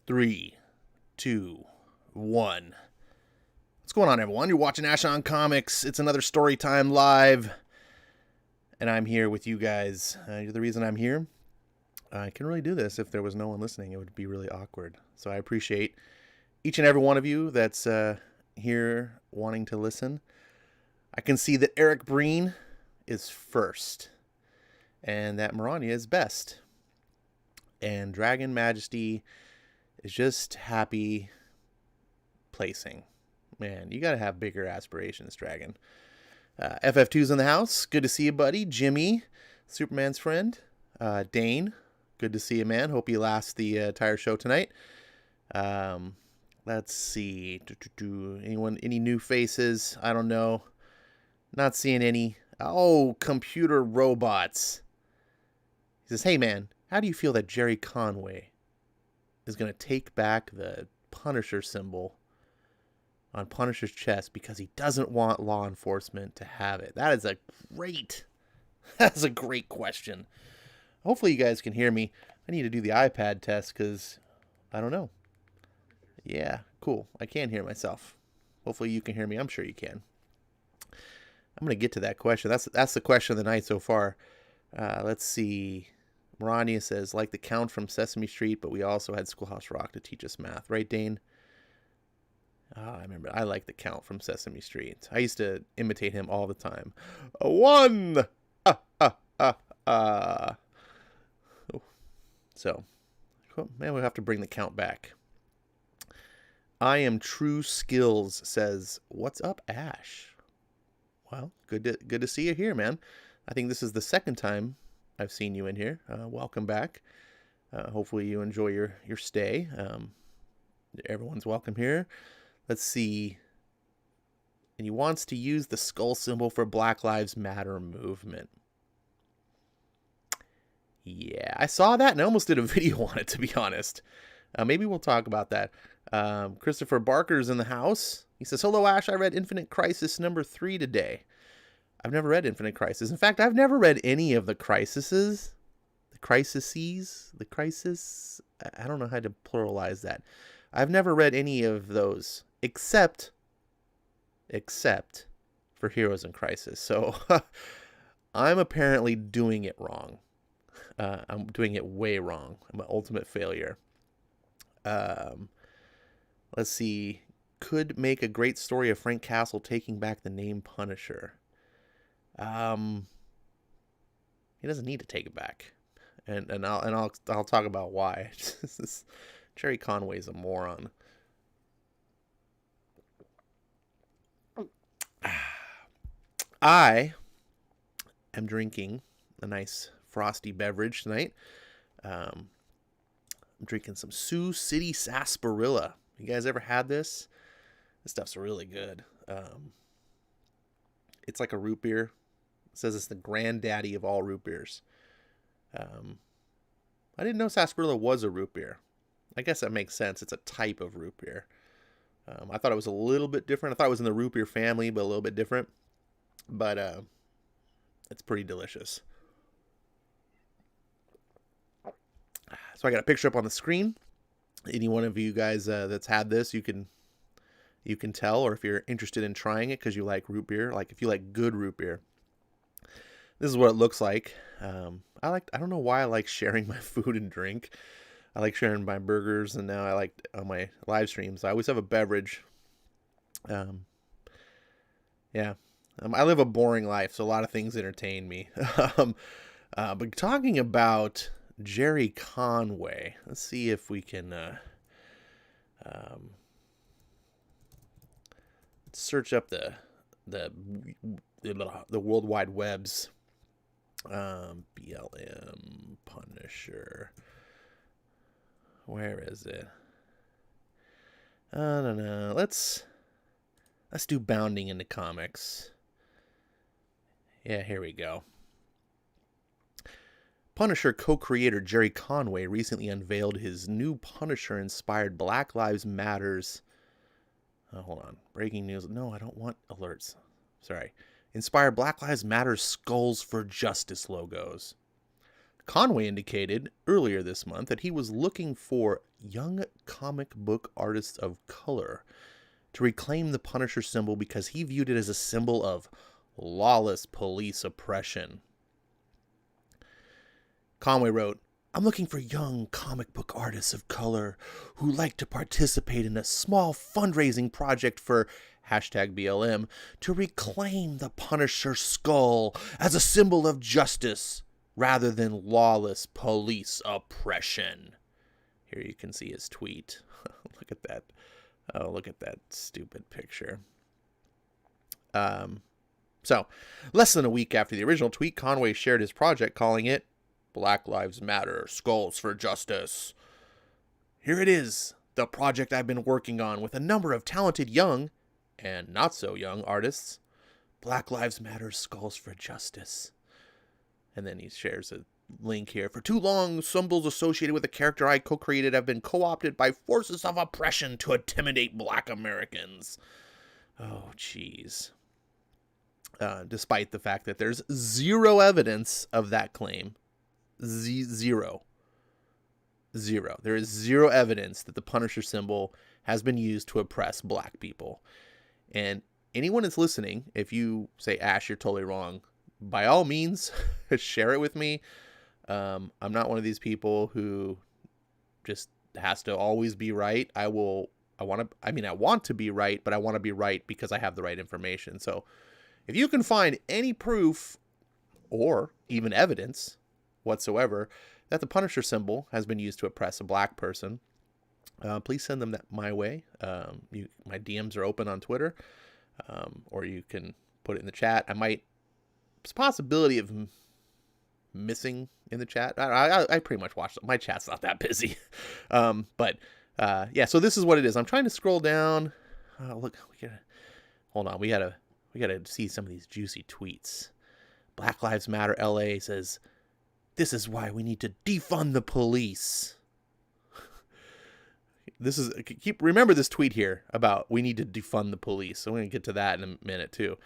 Three, two, one. What's going on, everyone? You're watching Ash on Comics. It's another story time live, and I'm here with you guys. You're the reason I'm here. I couldn't really do this if there was no one listening. It would be really awkward. So I appreciate each and every one of you that's here wanting to listen. I can see that Eric Breen is first, and that Marania is best. And Dragon Majesty is just happy placing. Man, you got to have bigger aspirations, Dragon. FF2's in the house. Good to see you, buddy. Jimmy, Superman's friend. Dane, good to see you, man. Hope you last the entire show tonight. Let's see. Anyone? Any new faces? I don't know. Not seeing any. Oh, computer robots. He says, hey, man, how do you feel that Jerry Conway is going to take back the Punisher symbol on Punisher's chest because he doesn't want law enforcement to have it? That's a great question. Hopefully you guys can hear me. I need to do the iPad test because I don't know. Yeah, cool. I can hear myself. Hopefully you can hear me. I'm sure you can. I'm going to get to that question. That's the question of the night so far. Let's see. Marania says, like the Count from Sesame Street, but we also had Schoolhouse Rock to teach us math. Right, Dane? I remember. I like the Count from Sesame Street. I used to imitate him all the time. A one! Ah, ah, ah, ah. Oh. So, man, we'll have to bring the Count back. I am True Skills says, what's up, Ash? Well, good to see you here, man. I think this is the second time I've seen you in here. Welcome back. Hopefully you enjoy your stay. Everyone's welcome here. Let's see. And he wants to use the skull symbol for Black Lives Matter movement. Yeah, I saw that and I almost did a video on it, to be honest. Maybe we'll talk about that. Christopher Barker's in the house. He says, hello, Ash. I read Infinite Crisis number 3 today. I've never read Infinite Crisis. In fact, I've never read any of the crises. The crises? The crisis? I don't know how to pluralize that. I've never read any of those except for Heroes in Crisis. So I'm apparently doing it wrong. I'm doing it way wrong. I'm an ultimate failure. Let's see. Could make a great story of Frank Castle taking back the name Punisher. He doesn't need to take it back, and I'll talk about why. Jerry Conway's a moron. I am drinking a nice frosty beverage tonight. I'm drinking some Sioux City Sarsaparilla. You guys ever had this? This stuff's really good. It's like a root beer. It says it's the granddaddy of all root beers. I didn't know sarsaparilla was a root beer. I guess that makes sense. It's a type of root beer. I thought it was a little bit different. I thought it was in the root beer family, but a little bit different. But it's pretty delicious. So I got a picture up on the screen. Any one of you guys that's had this, you can tell, or if you're interested in trying it because you like root beer, like if you like good root beer, this is what it looks like. I don't know why I like sharing my food and drink. I like sharing my burgers, and now I like on my live streams. I always have a beverage. Yeah. I live a boring life, so a lot of things entertain me. But talking about Jerry Conway, let's see if we can search up the World Wide Webs. BLM Punisher. Where is it? I don't know. Let's do bounding into comics. Yeah, here we go. Punisher co-creator Jerry Conway recently unveiled his new Punisher-inspired Black Lives Matters. Oh, hold on. Breaking news. No, I don't want alerts. Sorry. Inspired Black Lives Matter Skulls for Justice logos. Conway indicated earlier this month that he was looking for young comic book artists of color to reclaim the Punisher symbol because he viewed it as a symbol of lawless police oppression. Conway wrote, I'm looking for young comic book artists of color who like to participate in a small fundraising project for #BLM to reclaim the Punisher skull as a symbol of justice rather than lawless police oppression. Here you can see his tweet. Look at that. Oh, look at that stupid picture. So, less than a week after the original tweet, Conway shared his project, calling it Black Lives Matter, Skulls for Justice. Here it is, the project I've been working on with a number of talented young and not so young artists. Black Lives Matter, Skulls for Justice. And then he shares a link here. For too long, symbols associated with the character I co-created have been co-opted by forces of oppression to intimidate Black Americans. Oh, jeez. Despite the fact that there's zero evidence of that claim. Zero. Zero. There is zero evidence that the Punisher symbol has been used to oppress black people. And anyone that's listening, if you say, Ash, you're totally wrong, by all means, share it with me. I'm not one of these people who just has to always be right. I want to be right, but I want to be right because I have the right information. So if you can find any proof or even evidence whatsoever that the Punisher symbol has been used to oppress a black person, please send them my way. My DMs are open on Twitter, or you can put it in the chat. There's a possibility of missing in the chat. I pretty much watched it. My chat's not that busy. Yeah, so this is what it is. I'm trying to scroll down. Look, hold on. We gotta see some of these juicy tweets. Black Lives Matter LA says, "This is why we need to defund the police." Remember this tweet here about we need to defund the police. I'm going to get to that in a minute too.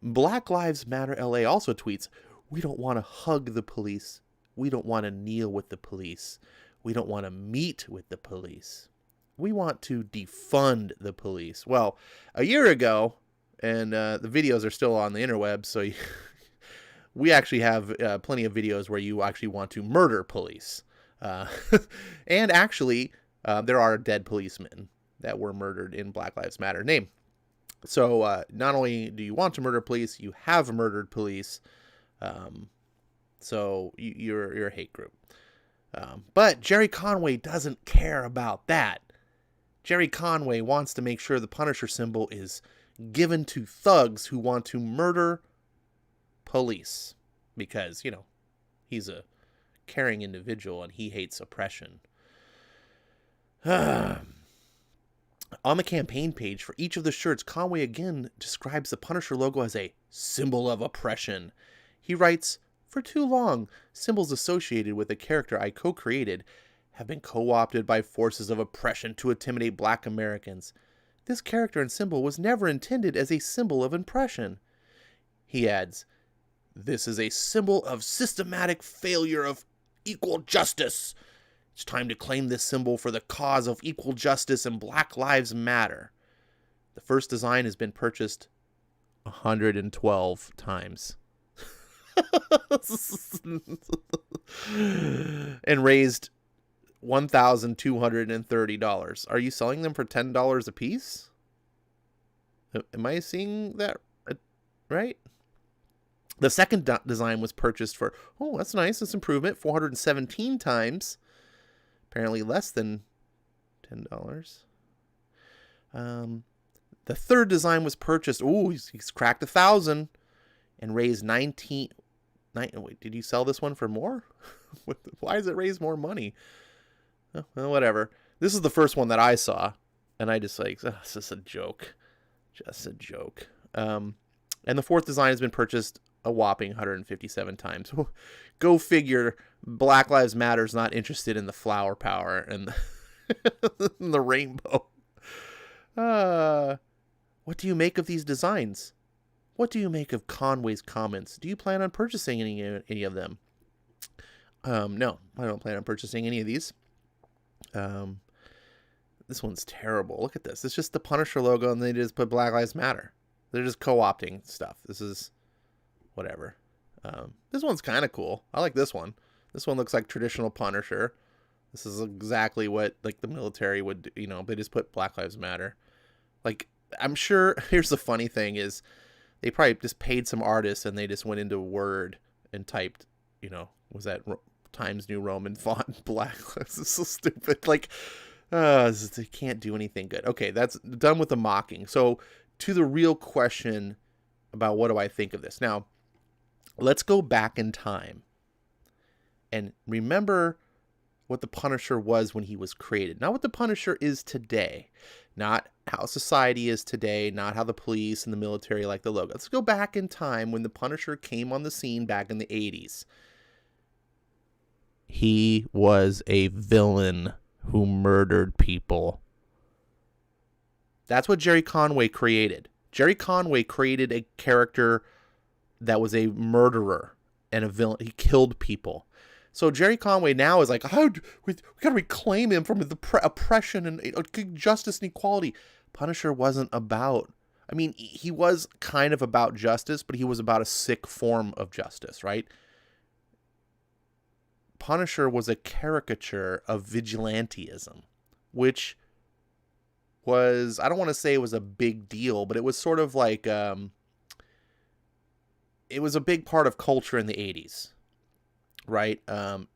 Black Lives Matter LA also tweets, "We don't want to hug the police. We don't want to kneel with the police. We don't want to meet with the police. We want to defund the police." Well, a year ago, and the videos are still on the interweb, so we actually have plenty of videos where you actually want to murder police. And actually, there are dead policemen that were murdered in Black Lives Matter name. So not only do you want to murder police, you have murdered police. So you're a hate group. But Jerry Conway doesn't care about that. Jerry Conway wants to make sure the Punisher symbol is given to thugs who want to murder police. Because, he's a caring individual and he hates oppression. On the campaign page for each of the shirts, Conway again describes the Punisher logo as a symbol of oppression. He writes, "For too long, symbols associated with a character I co-created have been co-opted by forces of oppression to intimidate black Americans. This character and symbol was never intended as a symbol of oppression." He adds, "This is a symbol of systematic failure of equal justice. It's time to claim this symbol for the cause of equal justice and Black Lives Matter." The first design has been purchased 112 times. And raised $1,230. Are you selling them for $10 a piece? Am I seeing that right? The second design was purchased for, oh, that's nice, that's improvement, 417 times. Apparently less than $10. The third design was purchased, he's cracked 1,000 and raised 19. Wait, did you sell this one for more? Why does it raise more money? Oh, well, whatever. This is the first one that I saw, and I just this is a joke. Just a joke. And the fourth design has been purchased a whopping 157 times. Go figure. Black Lives Matter is not interested in the flower power and the rainbow. What do you make of these designs? What do you make of Conway's comments? Do you plan on purchasing any of them? No, I don't plan on purchasing any of these. This one's terrible. Look at this. It's just the Punisher logo, and they just put Black Lives Matter. They're just co-opting stuff. This is whatever. This one's kind of cool. I like this one. This one looks like traditional Punisher. This is exactly what the military would do. They just put Black Lives Matter. I'm sure. Here's the funny thing is, they probably just paid some artists and they just went into Word and typed, was that Times New Roman font black? This is so stupid. They can't do anything good. Okay, that's done with the mocking. So to the real question about what do I think of this. Now, let's go back in time and remember what the Punisher was when he was created. Not what the Punisher is today. Not how society is today. Not how the police and the military like the logo. Let's go back in time when the Punisher came on the scene back in the 80s. He was a villain who murdered people. That's what Jerry Conway created. Jerry Conway created a character that was a murderer and a villain. He killed people. So Jerry Conway now is like, oh, we got to reclaim him from the oppression and justice and equality. Punisher wasn't about, I mean, he was kind of about justice, but he was about a sick form of justice, right? Punisher was a caricature of vigilantism, which was, I don't want to say it was a big deal, but it was sort of like, it was a big part of culture in the 80s, right?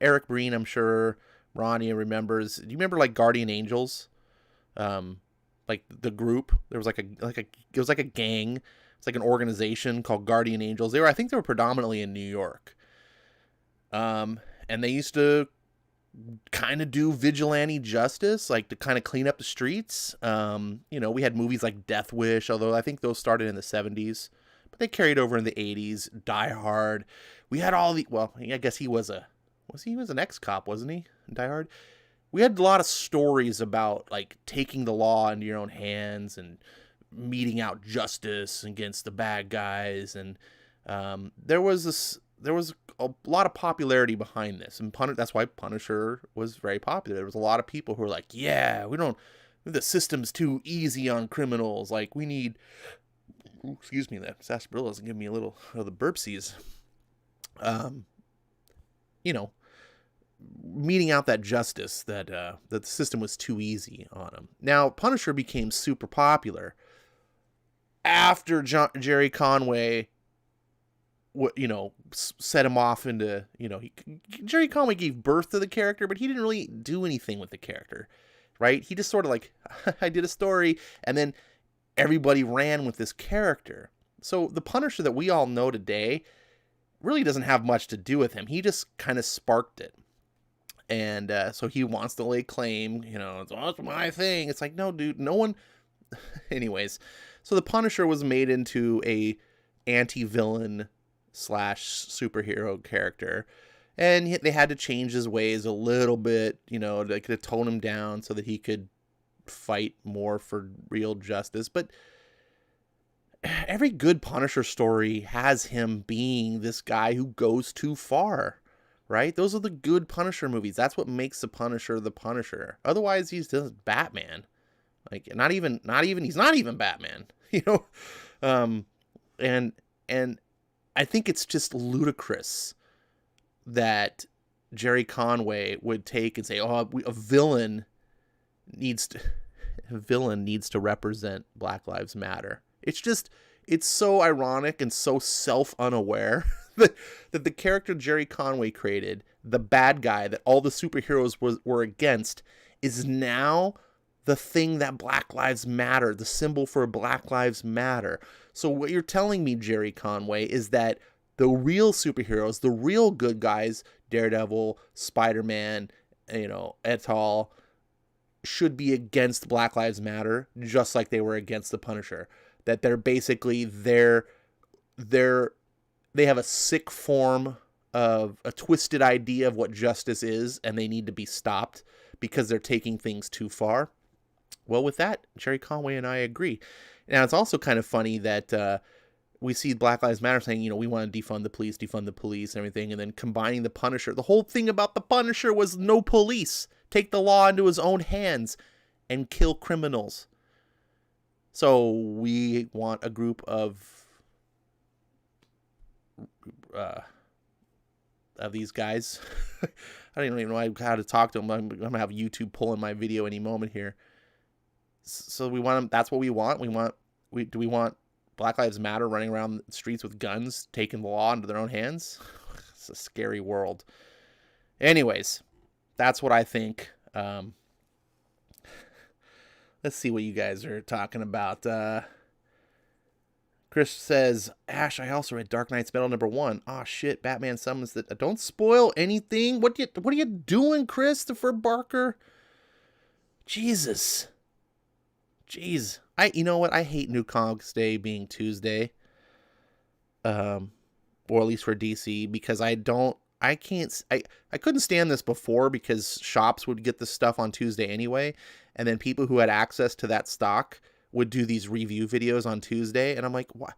Eric Breen, I'm sure Ronnie remembers. Do you remember like Guardian Angels? Like the group, there was it was like a gang. It's like an organization called Guardian Angels. I think they were predominantly in New York. And they used to kind of do vigilante justice, like to kind of clean up the streets. We had movies like Death Wish, although I think those started in the 70s, but they carried over in the 80s. Die Hard. We had all the, well, I guess he was an ex-cop, wasn't he? Die Hard. We had a lot of stories about like taking the law into your own hands and meting out justice against the bad guys. And there was a lot of popularity behind this, and that's why Punisher was very popular. There was a lot of people who were like, yeah, the system's too easy on criminals. Like, we need, excuse me, that sarsaparillas give me a little of the burpsies. Meting out that justice that the system was too easy on him. Now, Punisher became super popular after Jerry Conway set him off into, Jerry Conway gave birth to the character, but he didn't really do anything with the character, right? He just sort of like, I did a story, and then everybody ran with this character. So the Punisher that we all know today really doesn't have much to do with him. He just kind of sparked it. And so he wants to lay claim, it's my thing. It's like, no, dude, no one. Anyways, so the Punisher was made into a anti-villain / superhero character, and they had to change his ways a little bit, they could tone him down so that he could fight more for real justice. But every good Punisher story has him being this guy who goes too far, right? Those are the good Punisher movies. That's what makes the Punisher the Punisher. Otherwise, he's just Batman. Like, not even he's not even Batman, and I think it's just ludicrous that Jerry Conway would take and say, "Oh, a villain needs to represent Black Lives Matter." It's so ironic and so self-unaware that the character Jerry Conway created, the bad guy that all the superheroes were against, is now the thing that Black Lives Matter, the symbol for Black Lives Matter. So what you're telling me, Jerry Conway, is that the real superheroes, the real good guys, Daredevil, Spider-Man, et al., should be against Black Lives Matter, just like they were against the Punisher. That they're basically, they have a sick form of a twisted idea of what justice is, and they need to be stopped because they're taking things too far. Well, with that, Jerry Conway and I agree. Now, it's also kind of funny that we see Black Lives Matter saying, we want to defund the police and everything, and then combining the Punisher. The whole thing about the Punisher was no police. Take the law into his own hands and kill criminals. So we want a group of these guys. I don't even know how to talk to them. I'm going to have YouTube pulling my video any moment here. So we want them. That's what we want. Do we want Black Lives Matter running around the streets with guns, taking the law into their own hands? It's a scary world. Anyways, that's what I think. Let's see what you guys are talking about. Chris says, Ash, I also read Dark Knight's Metal #1. Oh shit, Batman summons that. Don't spoil anything. What are you doing, Christopher Barker? Jesus. Jeez. You know what? I hate New Comics Day being Tuesday. Or at least for DC, because I couldn't stand this before because shops would get the stuff on Tuesday anyway, and then people who had access to that stock would do these review videos on Tuesday, and I'm like, why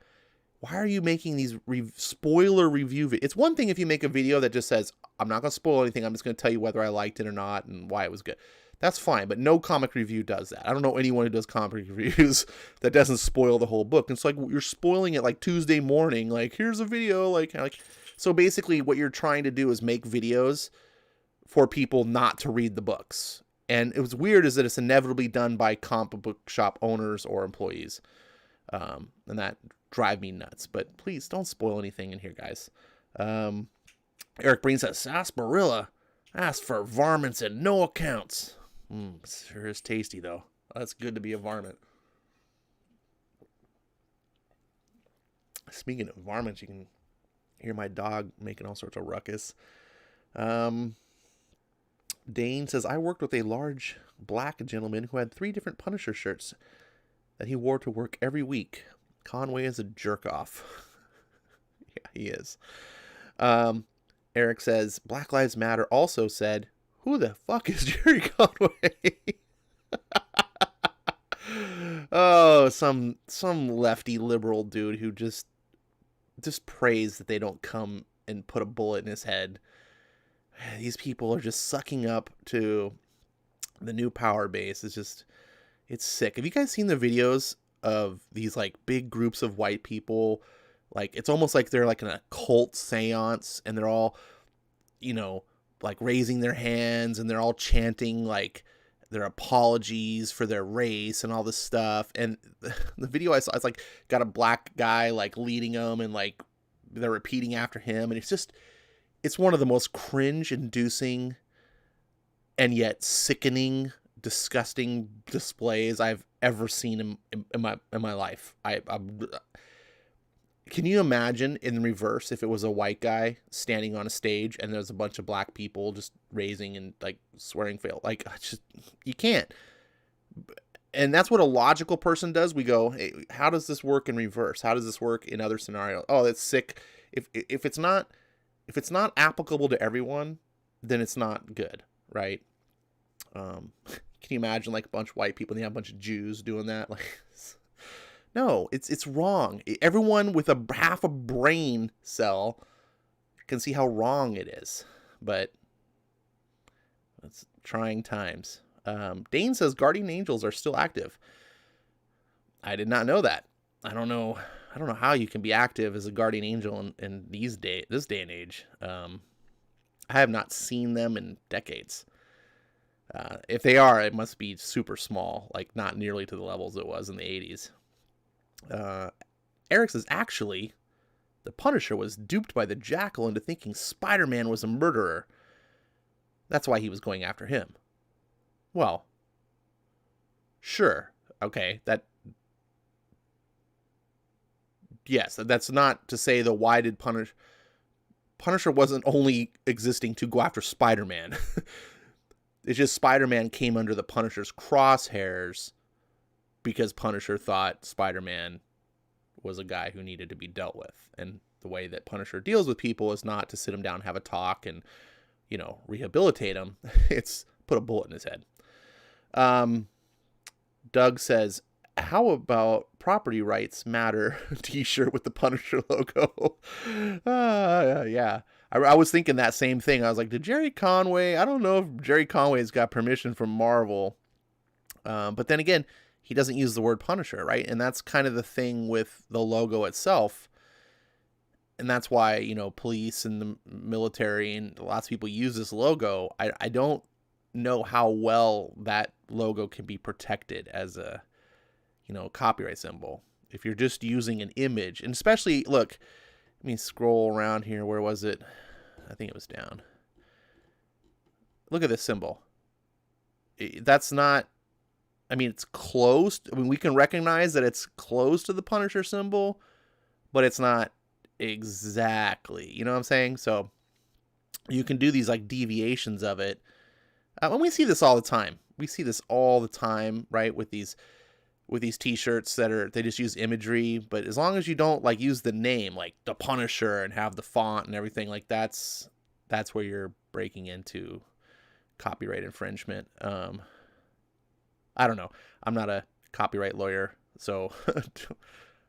why are you making these spoiler review videos? It's one thing if you make a video that just says, I'm not going to spoil anything. I'm just going to tell you whether I liked it or not and why it was good. That's fine, but no comic review does that. I don't know anyone who does comic reviews that doesn't spoil the whole book. It's like you're spoiling it like Tuesday morning. Like, here's a video. Like so basically what you're trying to do is make videos for people not to read the books. And it was weird is that it's inevitably done by comic book shop owners or employees. And that drive me nuts. But please don't spoil anything in here, guys. Eric Breen says, sarsaparilla. Ask for varmints and no accounts. Sure is tasty, though. That's good to be a varmint. Speaking of varmints, you can hear my dog making all sorts of ruckus. Dane says, I worked with a large black gentleman who had 3 different Punisher shirts that he wore to work every week. Conway is a jerk-off. Yeah, he is. Eric says, Black Lives Matter also said, who the fuck is Jerry Conway? Oh, some lefty liberal dude who just prays that they don't come and put a bullet in his head. These people are just sucking up to the new power base. It's sick. Have you guys seen the videos of these like big groups of white people? Like, it's almost like they're like in a cult seance and they're all, like raising their hands and they're all chanting like their apologies for their race and all this stuff. And the video I saw, it's like got a black guy like leading them and like they're repeating after him. And it's one of the most cringe inducing and yet sickening, disgusting displays I've ever seen in my life. Can you imagine in reverse if it was a white guy standing on a stage and there's a bunch of black people just raising and like swearing fail? Like, you can't. And that's what a logical person does. We go, hey, how does this work in reverse? How does this work in other scenarios? Oh, that's sick. If it's not applicable to everyone, then it's not good, right? Can you imagine like a bunch of white people and they have a bunch of Jews doing that? Like, no, it's wrong. Everyone with half a brain cell can see how wrong it is, but it's trying times. Dane says Guardian Angels are still active. I did not know that. I don't know how you can be active as a Guardian Angel in this day and age. I have not seen them in decades. If they are, it must be super small, like not nearly to the levels it was in the 80s. Eric says, actually, the Punisher was duped by the Jackal into thinking Spider-Man was a murderer. That's why he was going after him. Well, sure. Okay, yes, that's not to say why did Punisher wasn't only existing to go after Spider-Man. It's just Spider-Man came under the Punisher's crosshairs because Punisher thought Spider-Man was a guy who needed to be dealt with. And the way that Punisher deals with people is not to sit him down, have a talk, and, rehabilitate him. It's put a bullet in his head. Doug says, how about property rights matter t-shirt with the Punisher logo? Yeah. I was thinking that same thing. I was like, did Jerry Conway, I don't know if Jerry Conway's got permission from Marvel. But then again, he doesn't use the word Punisher, right? And that's kind of the thing with the logo itself. And that's why, police and the military and lots of people use this logo. I don't know how well that logo can be protected as a, copyright symbol. If you're just using an image, and especially, look, let me scroll around here. Where was it? I think it was down. Look at this symbol. That's not, it's close. We can recognize that it's close to the Punisher symbol, but it's not exactly, you know what I'm saying? So you can do these like deviations of it. And we see this all the time. We see this all the time, right? With these t-shirts they just use imagery, but as long as you don't like use the name, like the Punisher, and have the font and everything, like that's where you're breaking into copyright infringement. I don't know. I'm not a copyright lawyer, so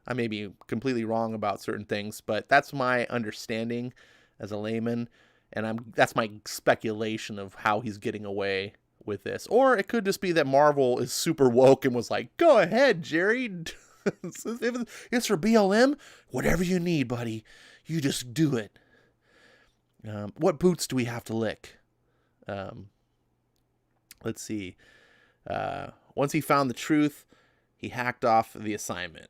I may be completely wrong about certain things, but that's my understanding as a layman, and that's my speculation of how he's getting away with this. Or it could just be that Marvel is super woke and was like, go ahead, Jerry. It's for BLM. Whatever you need, buddy. You just do it. What boots do we have to lick? Let's see. Once he found the truth, he hacked off the assignment.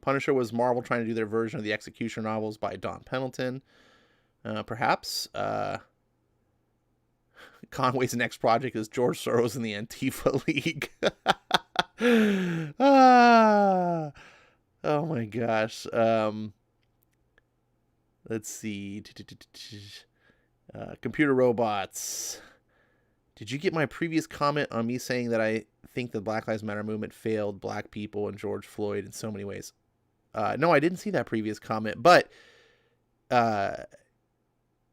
Punisher was Marvel trying to do their version of the Executioner novels by Don Pendleton. Perhaps. Conway's next project is George Soros and the Antifa League. Oh my gosh. Let's see. Computer robots. Did you get my previous comment on me saying that I think the Black Lives Matter movement failed black people and George Floyd in so many ways? No, I didn't see that previous comment, but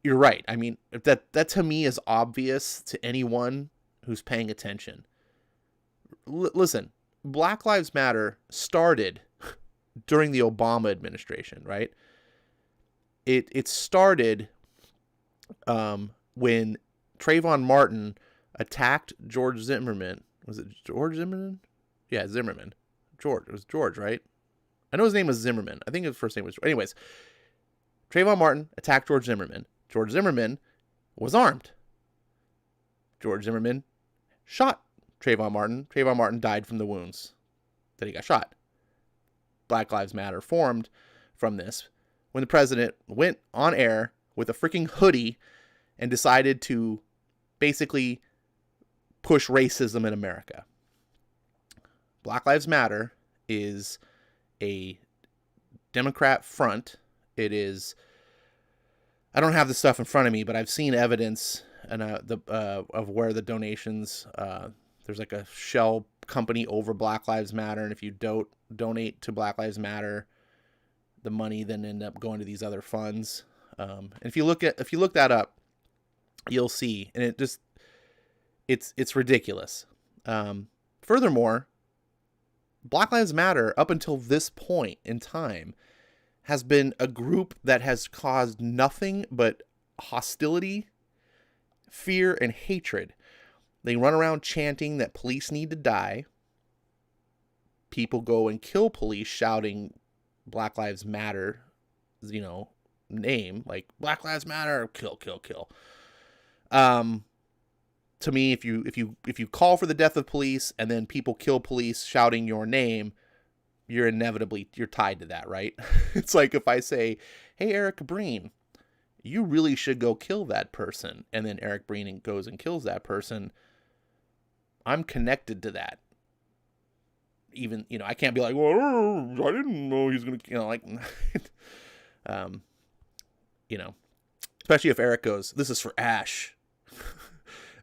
you're right. I mean, that to me is obvious to anyone who's paying attention. Listen, Black Lives Matter started during the Obama administration, right? It started when Trayvon Martin attacked George Zimmerman. Was it George Zimmerman? Yeah, Zimmerman. George. It was George, right? I know his name was Zimmerman. I think his first name was... Anyways, Trayvon Martin attacked George Zimmerman. George Zimmerman was armed. George Zimmerman shot Trayvon Martin. Trayvon Martin died from the wounds that he got shot. Black Lives Matter formed from this when the president went on air with a freaking hoodie and decided to basically push racism in America. Black Lives Matter is a Democrat front. It is... I don't have the stuff in front of me, but I've seen evidence of where the donations... there's like a shell company over Black Lives Matter, and if you donate to Black Lives Matter, the money then end up going to these other funds. And if you look that up, you'll see, and it's ridiculous. Furthermore, Black Lives Matter, up until this point in time, has been a group that has caused nothing but hostility, fear, and hatred. They run around chanting that police need to die. People go and kill police shouting Black Lives Matter, name, like Black Lives Matter, kill, kill, kill. To me, if you call for the death of police and then people kill police shouting your name, you're tied to that, right? It's like if I say, hey, Eric Breen, you really should go kill that person. And then Eric Breen goes and kills that person. I'm connected to that. Even, I can't be like, well, I didn't know he's going to, especially if Eric goes, this is for Ash.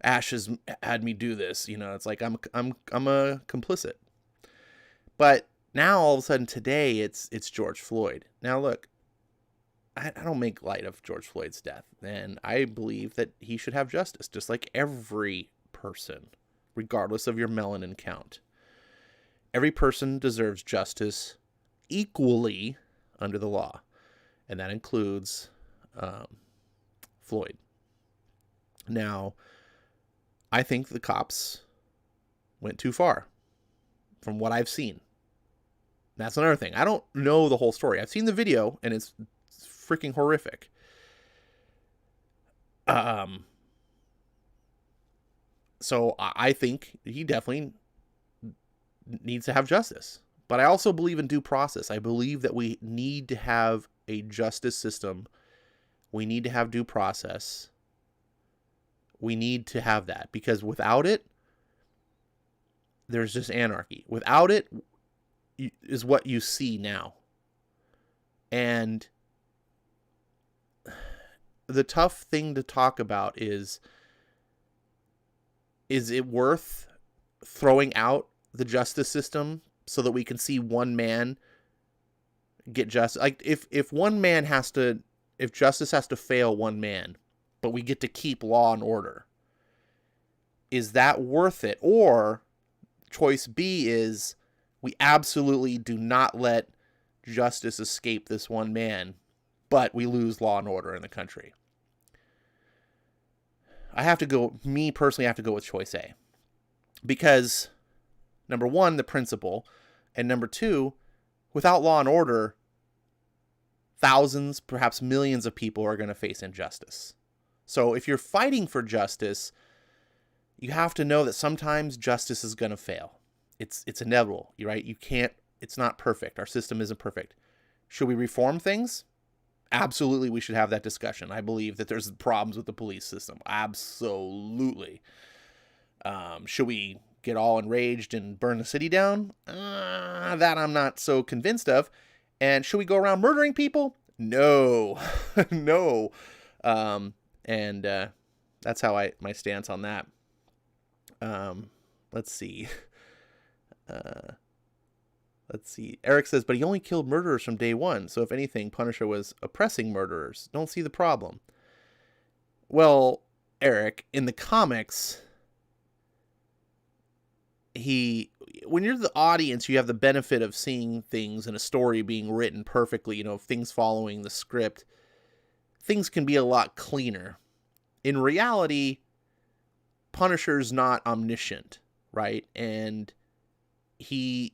Ash has had me do this. It's like, I'm a complicit. But now all of a sudden today it's George Floyd. Now look, I don't make light of George Floyd's death, and I believe that he should have justice, just like every person, regardless of your melanin count. Every person deserves justice equally under the law, and that includes Floyd. Now, I think the cops went too far from what I've seen. That's another thing. I don't know the whole story. I've seen the video, and it's freaking horrific. So I think he definitely needs to have justice. But I also believe in due process. I believe that we need to have a justice system. We need to have due process. We need to have that, because without it, there's just anarchy. Without it is what you see now. And the tough thing to talk about is it worth throwing out the justice system so that we can see one man get justice? Like if justice has to fail one man, but we get to keep law and order, is that worth it? Or choice B is we absolutely do not let justice escape this one man, but we lose law and order in the country. Me personally, I have to go with choice A. Because, number one, the principle, and number two, without law and order, thousands, perhaps millions of people are going to face injustice. So if you're fighting for justice, you have to know that sometimes justice is going to fail. It's inevitable, right? It's not perfect. Our system isn't perfect. Should we reform things? Absolutely, we should have that discussion. I believe that there's problems with the police system. Absolutely. Should we get all enraged and burn the city down? That I'm not so convinced of. And should we go around murdering people? No. No. That's how my stance on that. Let's see. Eric says, but he only killed murderers from day one. So if anything, Punisher was oppressing murderers. Don't see the problem. Well, Eric, in the comics, when you're the audience, you have the benefit of seeing things in a story being written perfectly, things following the script. Things can be a lot cleaner. In reality, Punisher's not omniscient, right? And he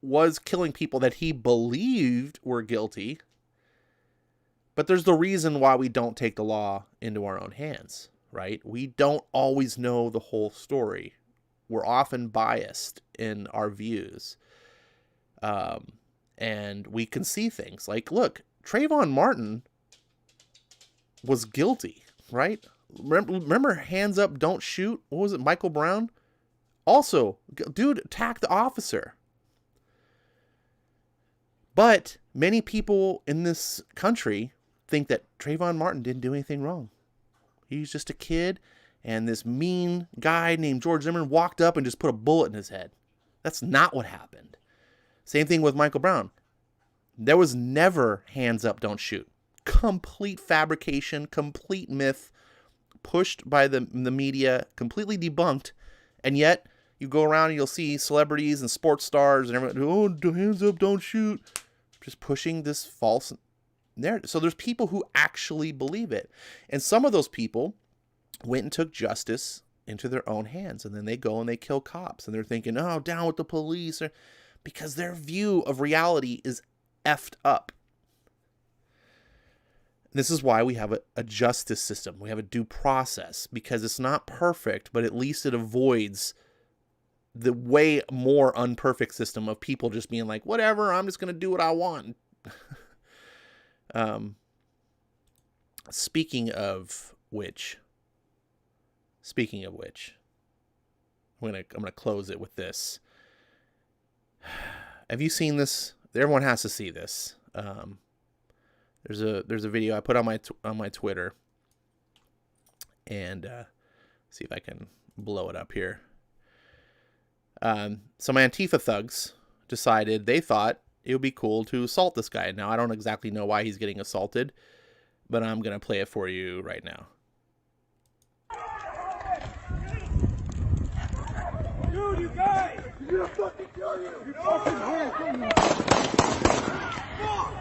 was killing people that he believed were guilty. But there's the reason why we don't take the law into our own hands, right? We don't always know the whole story. We're often biased in our views. And we can see things like, look, Trayvon Martin was guilty, right? Remember hands up, don't shoot? What was it, Michael Brown? Also, dude attacked the officer. But many people in this country think that Trayvon Martin didn't do anything wrong. He's just a kid, and this mean guy named George Zimmerman walked up and just put a bullet in his head. That's not what happened. Same thing with Michael Brown. There was never hands up, don't shoot. Complete fabrication, complete myth, pushed by the media, completely debunked, and yet you go around and you'll see celebrities and sports stars and everyone, hands up, don't shoot, just pushing this false narrative. So there's people who actually believe it. And some of those people went and took justice into their own hands, and then they go and they kill cops, and they're thinking, oh, down with the police, because their view of reality is effed up. This is why we have a justice system. We have a due process, because it's not perfect, but at least it avoids the way more unperfect system of people just being like, whatever, I'm just going to do what I want. Speaking of which, I'm gonna close it with this. Have you seen this? Everyone has to see this. There's a video I put on my Twitter, and see if I can blow it up here. So my Antifa thugs decided they thought it would be cool to assault this guy. Now I don't exactly know why he's getting assaulted, but I'm gonna play it for you right now. Dude, you guys! You're gonna fucking kill you! You fucking hands me! Fuck!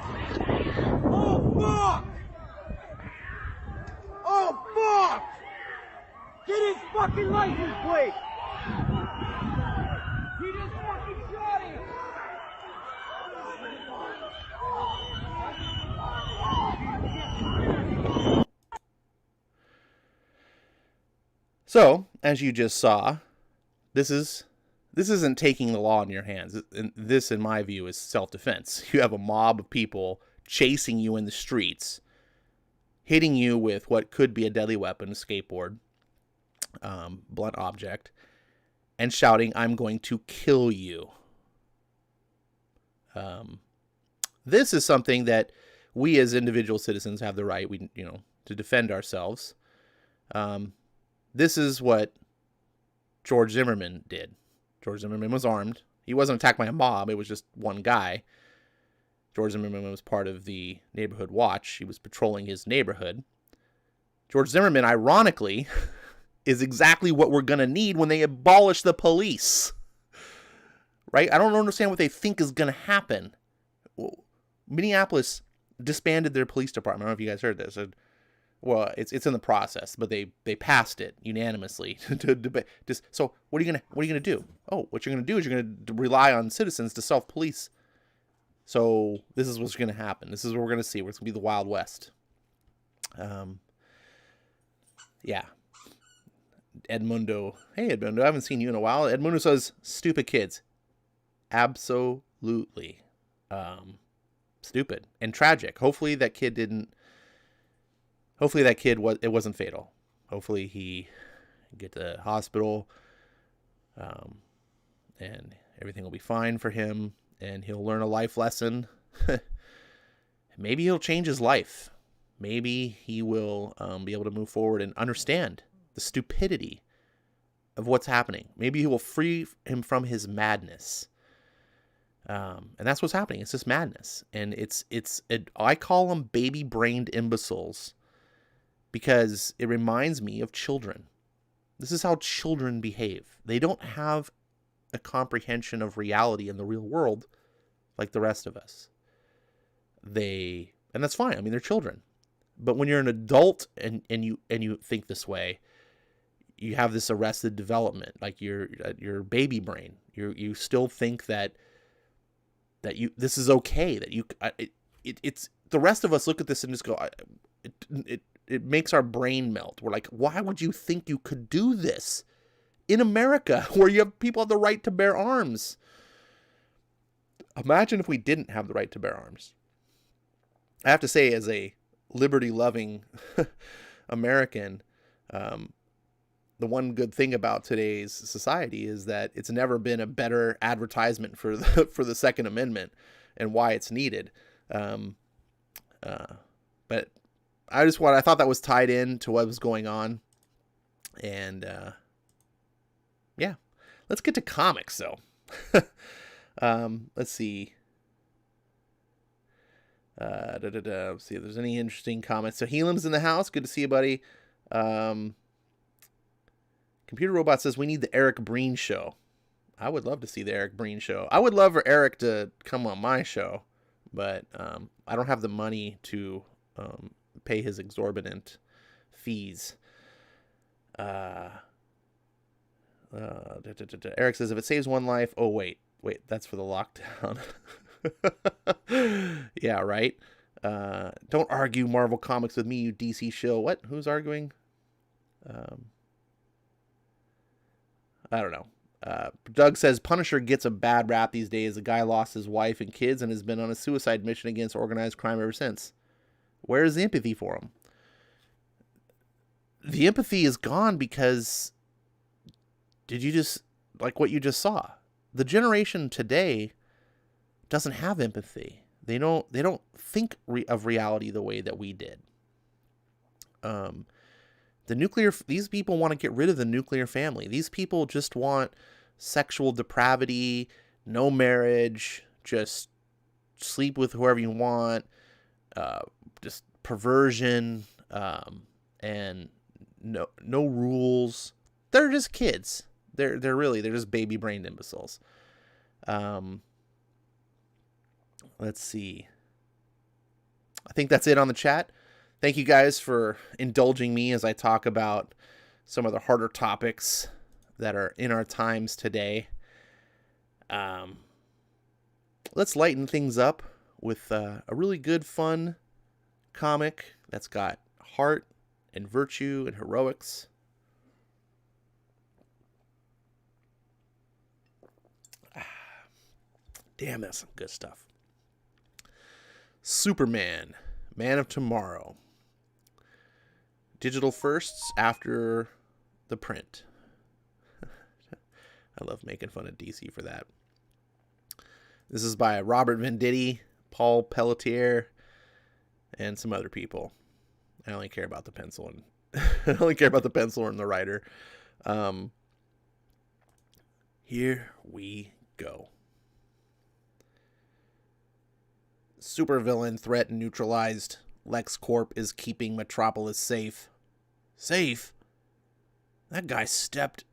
Oh, fuck! Oh, fuck! Get his fucking license plate! He just fucking shot him! So, as you just saw, this isn't taking the law in your hands. This, in my view, is self-defense. You have a mob of people chasing you in the streets, hitting you with what could be a deadly weapon, a skateboard, blunt object, and shouting, "I'm going to kill you." This is something that we as individual citizens have the right, to defend ourselves. This is what George Zimmerman did. George Zimmerman was armed. He wasn't attacked by a mob. It was just one guy. George Zimmerman was part of the neighborhood watch. He was patrolling his neighborhood. George Zimmerman, ironically, is exactly what we're going to need when they abolish the police. right? I don't understand what they think is going to happen. Well, Minneapolis disbanded their police department. I don't know if you guys heard this. Well, it's in the process, but they passed it unanimously to debate. So what are you gonna do? Oh, what you're gonna do is you're gonna rely on citizens to self-police. So this is what's gonna happen. This is what we're gonna see. It's gonna be the Wild West. Yeah. Edmundo. Hey, Edmundo. I haven't seen you in a while. Edmundo says, stupid kids. Absolutely. Stupid and tragic. Hopefully that kid it wasn't fatal. Hopefully he get to the hospital, and everything will be fine for him, and he'll learn a life lesson. Maybe he'll change his life. Maybe he will be able to move forward and understand the stupidity of what's happening. Maybe he will free him from his madness. And that's what's happening. It's just madness. And I call them baby-brained imbeciles because it reminds me of children. This is how children behave. They don't have a comprehension of reality in the real world like the rest of us. And that's fine. I mean, they're children. But when you're an adult and you think this way, you have this arrested development, like your baby brain. You still think that this is okay, that it's the rest of us look at this and just go, it makes our brain melt. We're like, why would you think you could do this in America where you have people have the right to bear arms? Imagine if we didn't have the right to bear arms. I have to say, as a liberty-loving American, the one good thing about today's society is that it's never been a better advertisement for the Second Amendment and why it's needed. But I thought that was tied in to what was going on. And yeah, let's get to comics though. Let's see. Let's see if there's any interesting comments. So Helam's in the house. Good to see you, buddy. Computer Robot says we need the Eric Breen show. I would love to see the Eric Breen show. I would love for Eric to come on my show, but I don't have the money to pay his exorbitant fees. Eric says if it saves one life. Oh wait, that's for the lockdown. Yeah, right. Don't argue Marvel Comics with me, you DC shill. What? Who's arguing? I don't know. Doug says Punisher gets a bad rap these days. The guy lost his wife and kids and has been on a suicide mission against organized crime ever since. Where's the empathy for him? The empathy is gone because did you just like what you just saw? The generation today doesn't have empathy. They don't think of reality the way that we did. These people want to get rid of the nuclear family. These people just want sexual depravity, no marriage, just sleep with whoever you want, just perversion, and no rules. They're just kids. They're just baby-brained imbeciles. Let's see. I think that's it on the chat. Thank you guys for indulging me as I talk about some of the harder topics that are in our times today. Let's lighten things up with a really good, fun comic that's got heart and virtue and heroics. Damn, that's some good stuff. Superman, Man of Tomorrow. Digital firsts after the print. I love making fun of DC for that. This is by Robert Venditti, Paul Pelletier, and some other people. I only care about the pencil and I only care about the pencil and the writer. Here we go. Supervillain threat neutralized. LexCorp is keeping Metropolis safe. Safe? That guy stepped...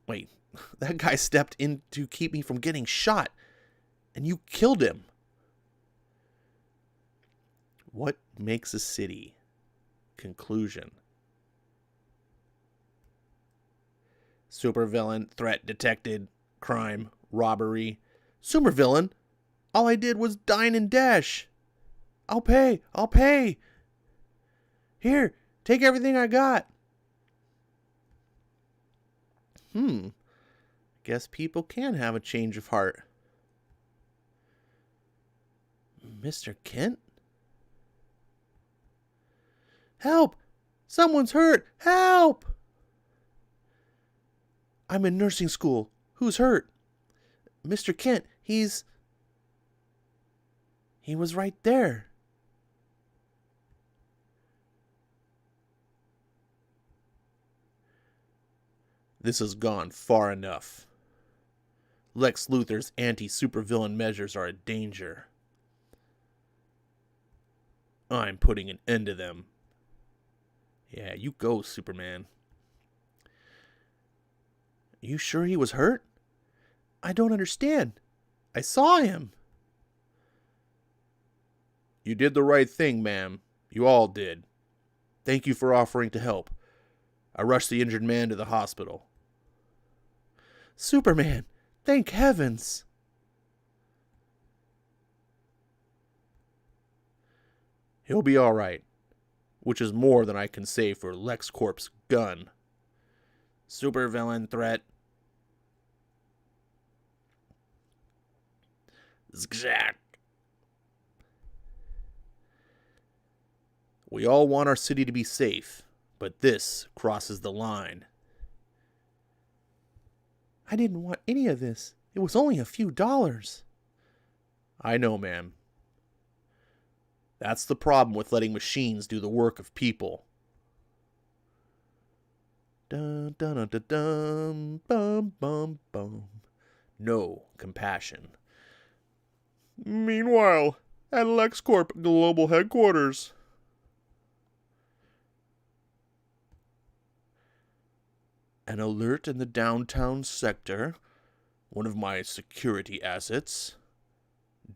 Wait, That guy stepped in to keep me from getting shot, and you killed him. What makes a city? Conclusion. Supervillain, threat detected, crime, robbery. Supervillain? All I did was dine and dash. I'll pay. Here, take everything I got. Guess people can have a change of heart. Mr. Kent? Help! Someone's hurt! Help! I'm in nursing school. Who's hurt? Mr. Kent, he was right there. This has gone far enough. Lex Luthor's anti-supervillain measures are a danger. I'm putting an end to them. Yeah, you go, Superman. You sure he was hurt? I don't understand. I saw him. You did the right thing, ma'am. You all did. Thank you for offering to help. I rushed the injured man to the hospital. Superman, thank heavens. He'll be all right, which is more than I can say for LexCorp's gun. Supervillain threat. Zgzak. We all want our city to be safe, but this crosses the line. I didn't want any of this. It was only a few dollars. I know, ma'am. That's the problem with letting machines do the work of people. Dun dun dun dun dun bum bum bum. No compassion. Meanwhile, at LexCorp Global Headquarters. An alert in the downtown sector. One of my security assets.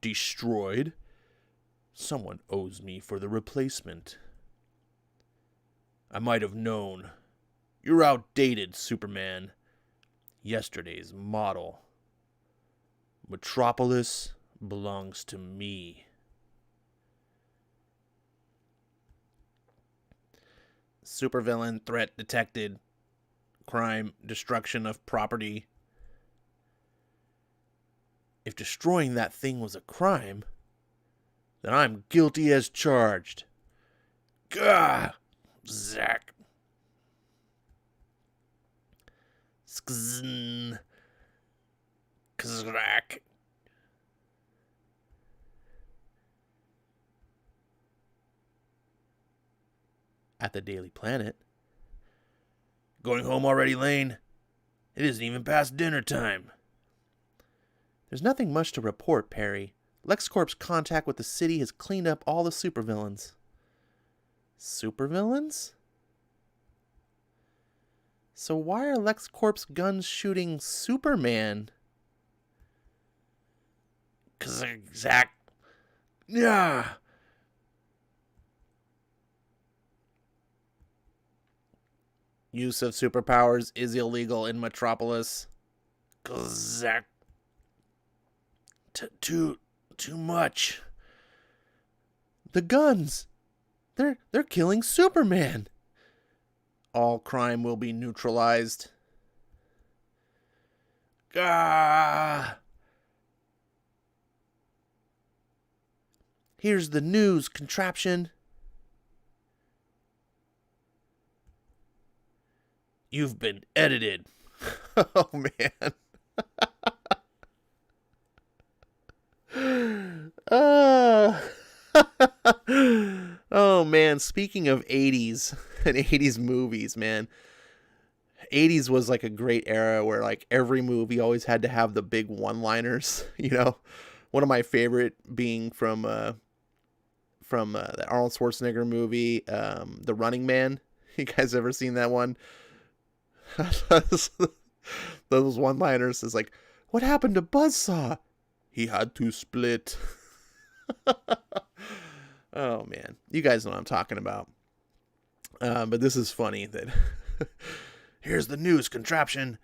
Destroyed. Someone owes me for the replacement. I might have known. You're outdated, Superman. Yesterday's model. Metropolis belongs to me. Supervillain threat detected. Crime, destruction of property. If destroying that thing was a crime, then I'm guilty as charged. Gah! Zack. Skzn. Kzrak. At the Daily Planet. Going home already, Lane? It isn't even past dinner time. There's nothing much to report, Perry. LexCorp's contact with the city has cleaned up all the supervillains. Supervillains? So why are LexCorp's guns shooting Superman? Zach. Yeah. Use of superpowers is illegal in Metropolis. Zach. Too much. The guns. They're killing Superman. All crime will be neutralized. Ah. Here's the news, contraption. You've been edited. Oh, man. Oh, man. Speaking of 80s and 80s movies, man. 80s was like a great era where like every movie always had to have the big one-liners, you know. One of my favorite being from the Arnold Schwarzenegger movie, The Running Man. You guys ever seen that one? Those one-liners is like, what happened to Buzzsaw? He had to split. Oh, man. You guys know what I'm talking about. But this is funny that here's the news contraption.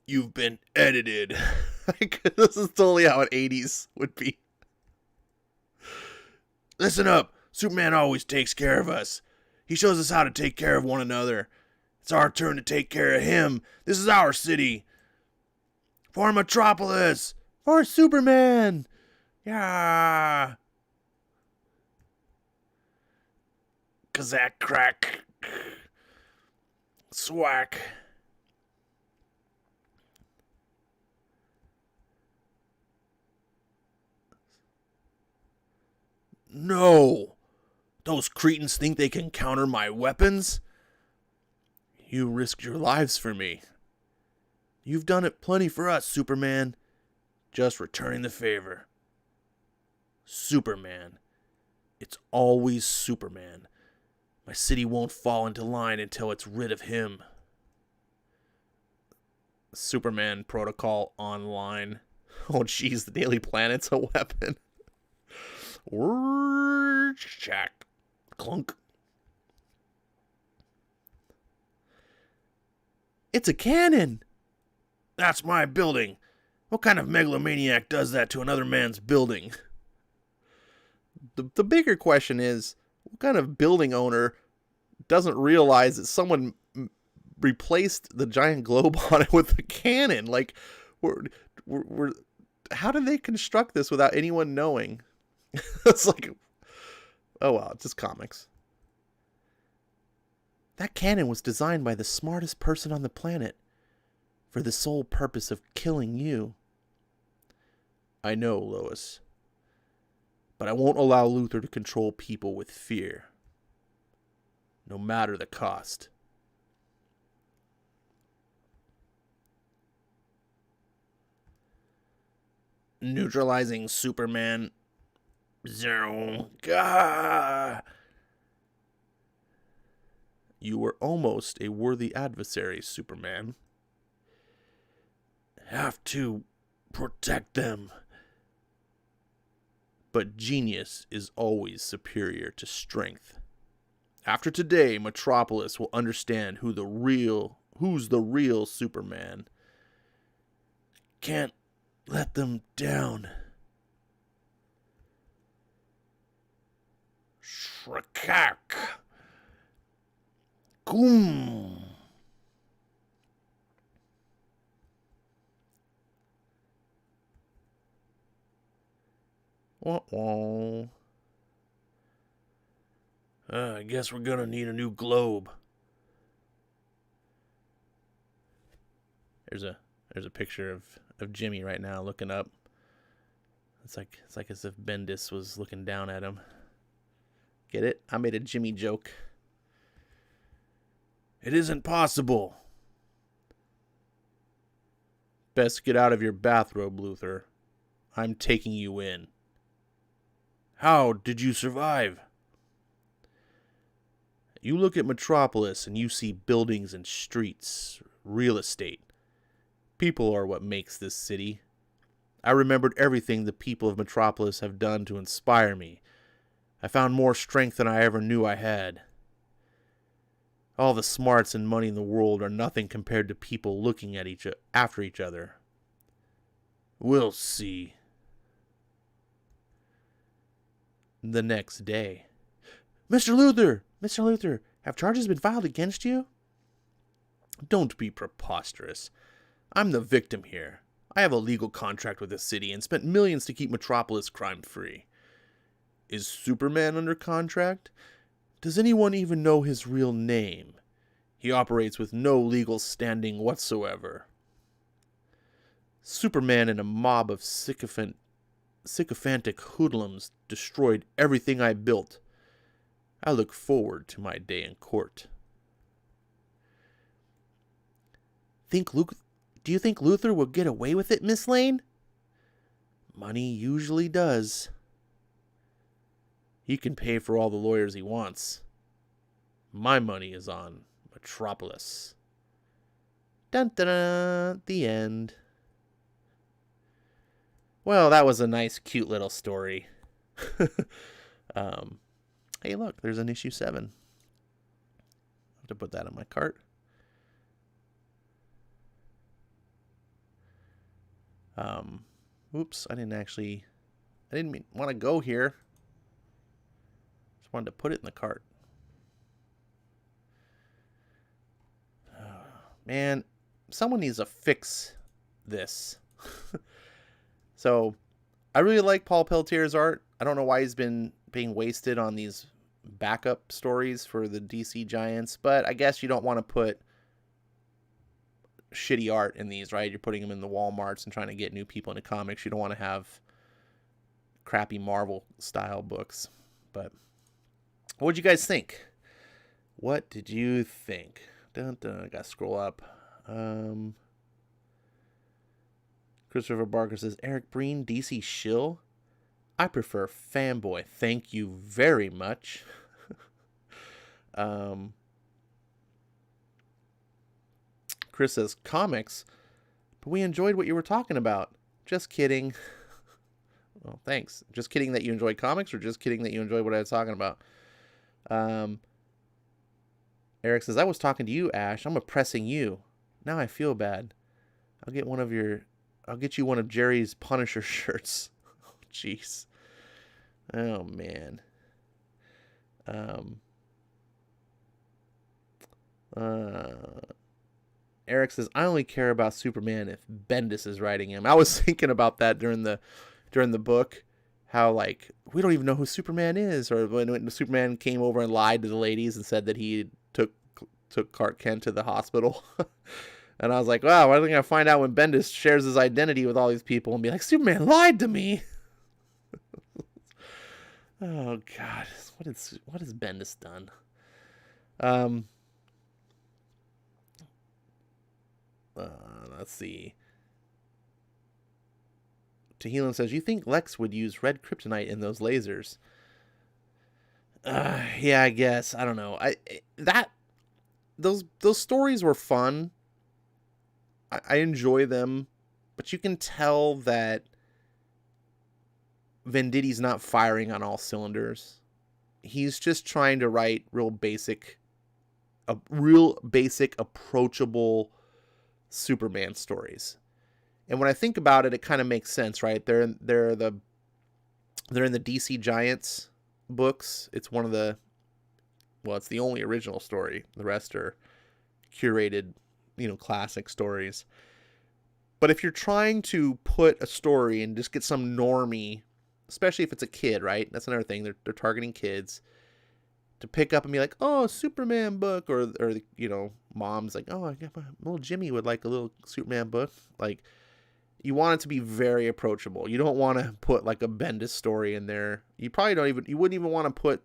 You've been edited. Like, this is totally how an 80s would be. Listen up. Superman always takes care of us. He shows us how to take care of one another. It's our turn to take care of him. This is our city. For Metropolis. For Superman. Yeah. Kazak crack. Swack. No. Those cretins think they can counter my weapons? You risked your lives for me. You've done it plenty for us, Superman. Just returning the favor. Superman. It's always Superman. My city won't fall into line until it's rid of him. Superman Protocol Online. Oh, jeez, the Daily Planet's a weapon. Check. Clunk. It's a cannon. That's my building. What kind of megalomaniac does that to another man's building? The bigger question is, what kind of building owner doesn't realize that someone replaced the giant globe on it with a cannon? Like, we're how did they construct this without anyone knowing? It's like, oh well, it's just comics. That cannon was designed by the smartest person on the planet for the sole purpose of killing you. I know, Lois. But I won't allow Luthor to control people with fear. No matter the cost. Neutralizing Superman. Zero. Gah! You were almost a worthy adversary, Superman. Have to protect them. But genius is always superior to strength. After today, Metropolis will understand who's the real Superman. Can't let them down. Shrekak. Goom. Wah-wah. I guess we're gonna need a new globe. There's a picture of Jimmy right now looking up. It's like as if Bendis was looking down at him. Get it? I made a Jimmy joke. It isn't possible. Best get out of your bathrobe, Luthor. I'm taking you in. How did you survive? You look at Metropolis and you see buildings and streets, real estate. People are what makes this city. I remembered everything the people of Metropolis have done to inspire me. I found more strength than I ever knew I had. All the smarts and money in the world are nothing compared to people looking at after each other. We'll see. The next day. Mr. Luthor, have charges been filed against you? Don't be preposterous. I'm the victim here. I have a legal contract with the city and spent millions to keep Metropolis crime-free. Is Superman under contract? Does anyone even know his real name? He operates with no legal standing whatsoever. Superman and a mob of sycophantic hoodlums destroyed everything I built. I look forward to my day in court. Do you think Luthor will get away with it, Miss Lane? Money usually does. He can pay for all the lawyers he wants. My money is on Metropolis. Dun dun dun. The end. Well, that was a nice, cute little story. Hey, look, there's an issue 7. I have to put that in my cart. Oops, I didn't want to go here. Just wanted to put it in the cart. Man, someone needs to fix this. So, I really like Paul Pelletier's art. I don't know why he's been being wasted on these backup stories for the DC Giants, but I guess you don't want to put shitty art in these, right? You're putting them in the Walmarts and trying to get new people into comics. You don't want to have crappy Marvel style books. But what'd you guys think? What did you think? Dun, dun, I gotta scroll up. Christopher Barker says, Eric Breen, DC shill? I prefer fanboy. Thank you very much. Chris says, comics? But we enjoyed what you were talking about. Just kidding. Well, thanks. Just kidding that you enjoy comics, or just kidding that you enjoy what I was talking about? Eric says, I was talking to you, Ash. I'm oppressing you. Now I feel bad. I'll get you one of Jerry's Punisher shirts. Oh, jeez. Oh, man. Eric says, I only care about Superman if Bendis is writing him. I was thinking about that during the book. How, like, we don't even know who Superman is. Or when Superman came over and lied to the ladies and said that he took Clark Kent to the hospital. And I was like, wow, why don't I find out when Bendis shares his identity with all these people and be like, Superman lied to me. Oh, God. What has Bendis done? Let's see. Tehilin says, you think Lex would use red kryptonite in those lasers? Yeah, I guess. I don't know. Those stories were fun. I enjoy them, but you can tell that Venditti's not firing on all cylinders. He's just trying to write real basic, approachable Superman stories. And when I think about it, it kind of makes sense, right? They're in the DC Giants books. It's it's the only original story. The rest are curated, classic stories. But if you're trying to put a story and just get some normie, especially if it's a kid, right? That's another thing. They're targeting kids to pick up and be like, oh, Superman book, or mom's like, oh, little Jimmy would like a little Superman book. Like, you want it to be very approachable. You don't want to put like a Bendis story in there. You wouldn't even want to put,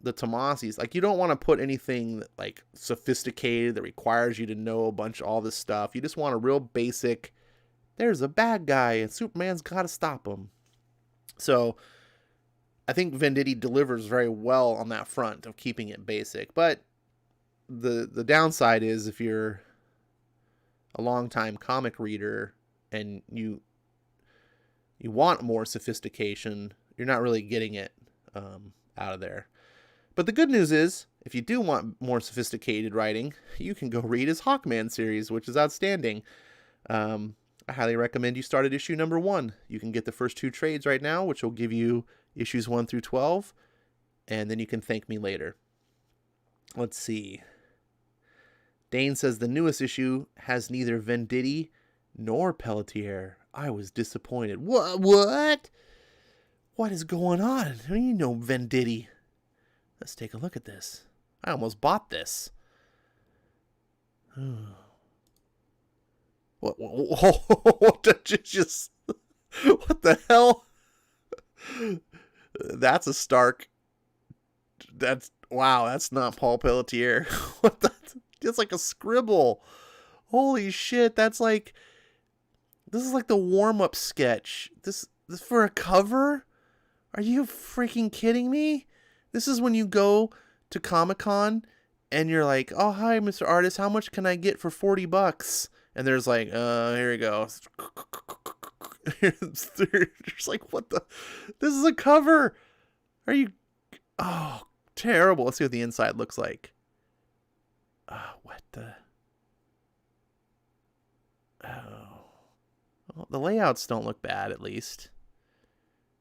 the Tomasis. Like, you don't want to put anything like sophisticated that requires you to know all this stuff. You just want a real basic, there's a bad guy and Superman's got to stop him. So I think Venditti delivers very well on that front of keeping it basic. But the downside is, if you're a longtime comic reader and you want more sophistication, you're not really getting it out of there. But the good news is, if you do want more sophisticated writing, you can go read his Hawkman series, which is outstanding. I highly recommend you start at issue number 1. You can get the first 2 trades right now, which will give you issues 1 through 12, and then you can thank me later. Let's see. Dane says the newest issue has neither Venditti nor Pelletier. I was disappointed. What? What is going on? Venditti. Let's take a look at this. I almost bought this. What did you just... What the hell? That's a Stark. Wow, that's not Paul Pelletier. What the... It's like a scribble. Holy shit, this is like the warm-up sketch. This for a cover? Are you freaking kidding me? This is when you go to Comic-Con and you're like, oh, hi, Mr. Artist, how much can I get for $40? And there's like, here we go. It's just like, what the? This is a cover. Are you? Oh, terrible. Let's see what the inside looks like. What the? Oh. Well, the layouts don't look bad, at least.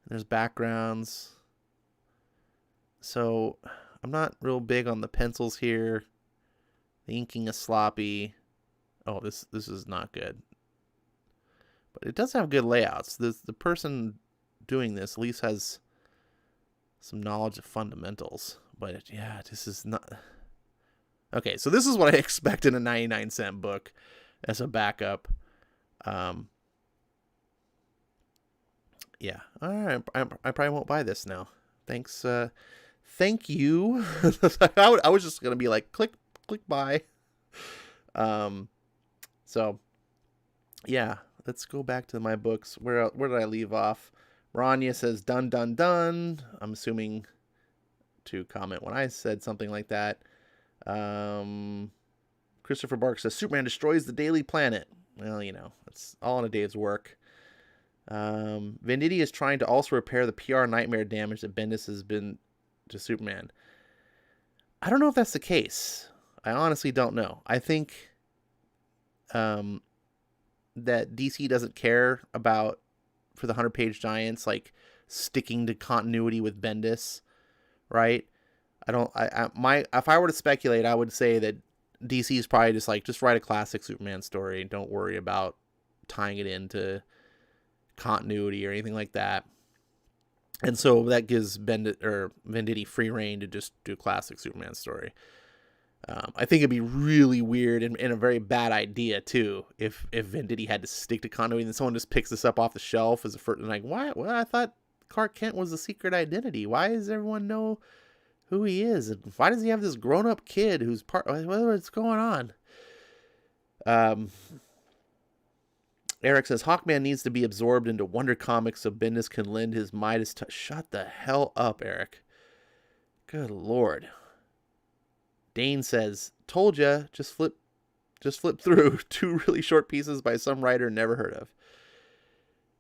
There's backgrounds. So I'm not real big on the pencils here. The inking is sloppy. Oh, this is not good. But it does have good layouts. The person doing this at least has some knowledge of fundamentals. But yeah, this is not... Okay, so this is what I expect in a 99-cent book as a backup. Yeah. All right. I probably won't buy this now. Thanks. Thank you. I was just going to be like, click buy. So, yeah. Let's go back to my books. Where did I leave off? Rania says, done, done, done. I'm assuming to comment when I said something like that. Christopher Bark says, Superman destroys the Daily Planet. Well, you know, it's all in a day's work. Venditti is trying to also repair the PR nightmare damage that Bendis has been to Superman. I don't know if that's the case. I honestly don't know. I think that DC doesn't care about, for the 100-page Giants, like sticking to continuity with Bendis, right? If I were to speculate, I would say that DC is probably just like, just write a classic Superman story and don't worry about tying it into continuity or anything like that. And so that gives Venditti free reign to just do a classic Superman story. I think it'd be really weird and a very bad idea too if Venditti had to stick to continuity and then someone just picks this up off the shelf as a first, like, why? Well, I thought Clark Kent was a secret identity. Why does everyone know who he is? And why does he have this grown-up kid who's part? What's going on? Eric says, Hawkman needs to be absorbed into Wonder Comics so Bendis can lend his Midas touch. Shut the hell up, Eric. Good Lord. Dane says, told ya, just flip through 2 really short pieces by some writer never heard of.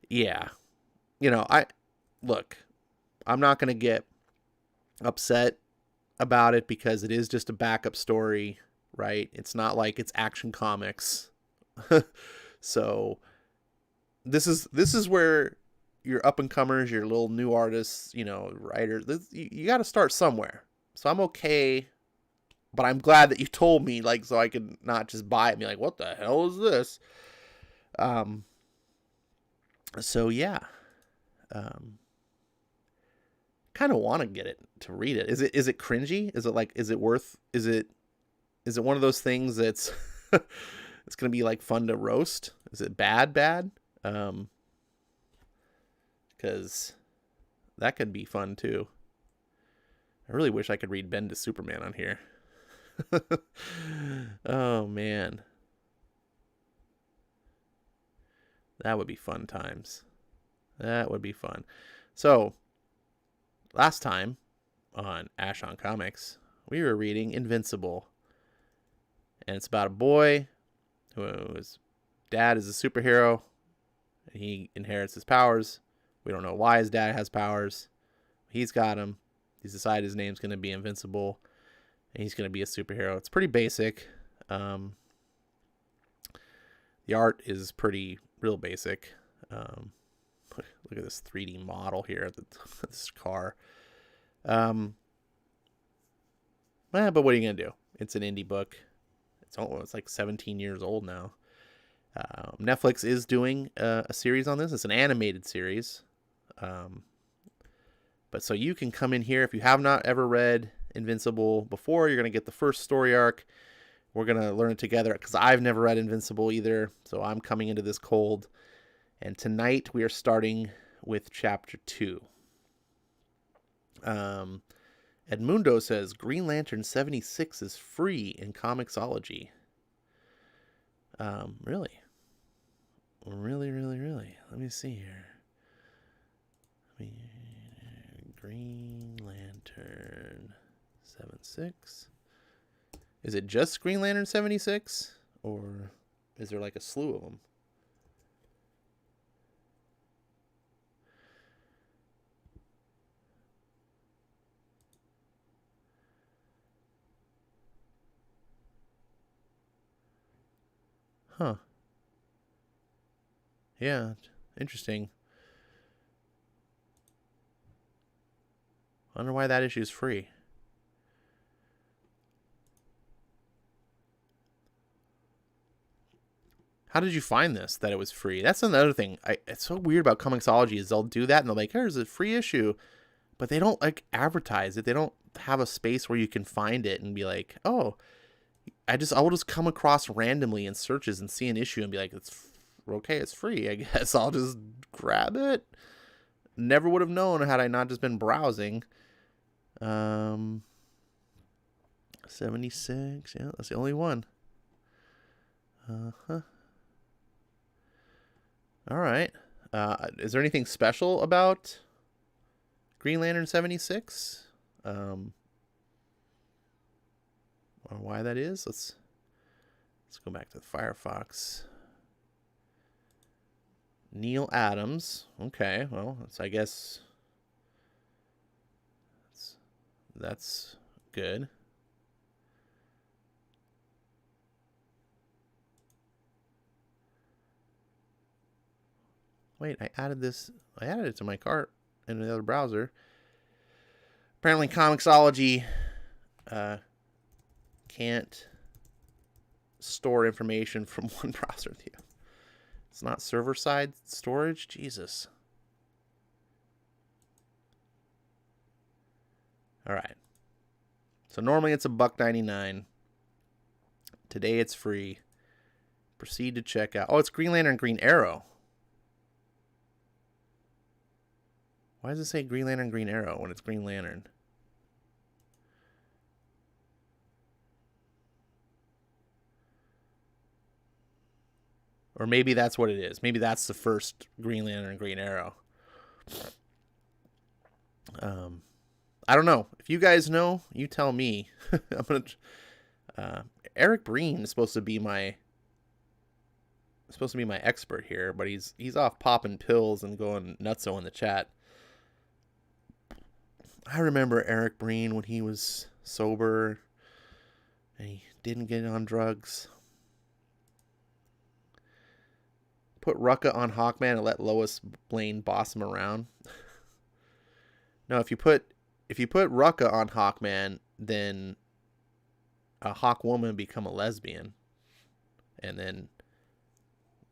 Yeah. You know, I'm not going to get upset about it because it is just a backup story, right? It's not like it's Action Comics. So this is where your up and comers, your little new artists, you know, writers, you got to start somewhere. So I'm okay, but I'm glad that you told me, like, so I could not just buy it and be like, what the hell is this? So yeah, kind of want to get it to read it. Is it cringy? Is it one of those things that's it's gonna be like fun to roast? Is it bad? Because that could be fun too. I really wish I could read Bendis Superman on here. Oh man, that would be fun times. That would be fun. So last time on Ash on Comics, we were reading Invincible, and it's about a boy whose dad is a superhero, and he inherits his powers. We don't know why his dad has powers. He's got them. He's decided his name's going to be Invincible, and he's going to be a superhero. It's pretty basic. The art is real basic. Look at this 3D model here of this car. But what are you going to do? It's an indie book. It's like 17 years old now. Netflix is doing a series on this. It's an animated series. But so you can come in here if you have not ever read Invincible before. You're going to get the first story arc. We're going to learn it together because I've never read Invincible either. So I'm coming into this cold. And tonight we are starting with chapter 2. Edmundo says Green Lantern 76 is free in Comixology. Really? Really? Let me see here. Green Lantern 76. Is it just Green Lantern 76? Or is there like a slew of them? Huh. Yeah, interesting. I wonder why that issue is free. How did you find this, that it was free? That's another thing. It's so weird about Comixology is they'll do that and they're like, here's a free issue. But they don't like advertise it. They don't have a space where you can find it and be like, oh, I will just come across randomly in searches and see an issue and be like, it's okay, it's free. I guess I'll just grab it. Never would have known had I not just been browsing. 76. Yeah, that's the only one. Uh-huh. All right. Is there anything special about Green Lantern 76? Or why that is? Let's go back to the Firefox. Neil Adams. Okay, well, I guess that's good. Wait, I added it to my cart in another browser. Apparently Comixology can't store information from one browser to the other. It's not server-side storage? Jesus. All right. So normally it's $1.99. Today it's free. Proceed to checkout. Oh, it's Green Lantern Green Arrow. Why does it say Green Lantern Green Arrow when it's Green Lantern? Or maybe that's what it is. Maybe that's the first Green Lantern Green Arrow. I don't know. If you guys know, you tell me. I'm gonna. Eric Breen is supposed to be my expert here, but he's off popping pills and going nutso in the chat. I remember Eric Breen when he was sober and he didn't get on drugs. Put Rucka on Hawkman and let Lois Lane boss him around. No, if you put Rucka on Hawkman, then a Hawk woman become a lesbian, and then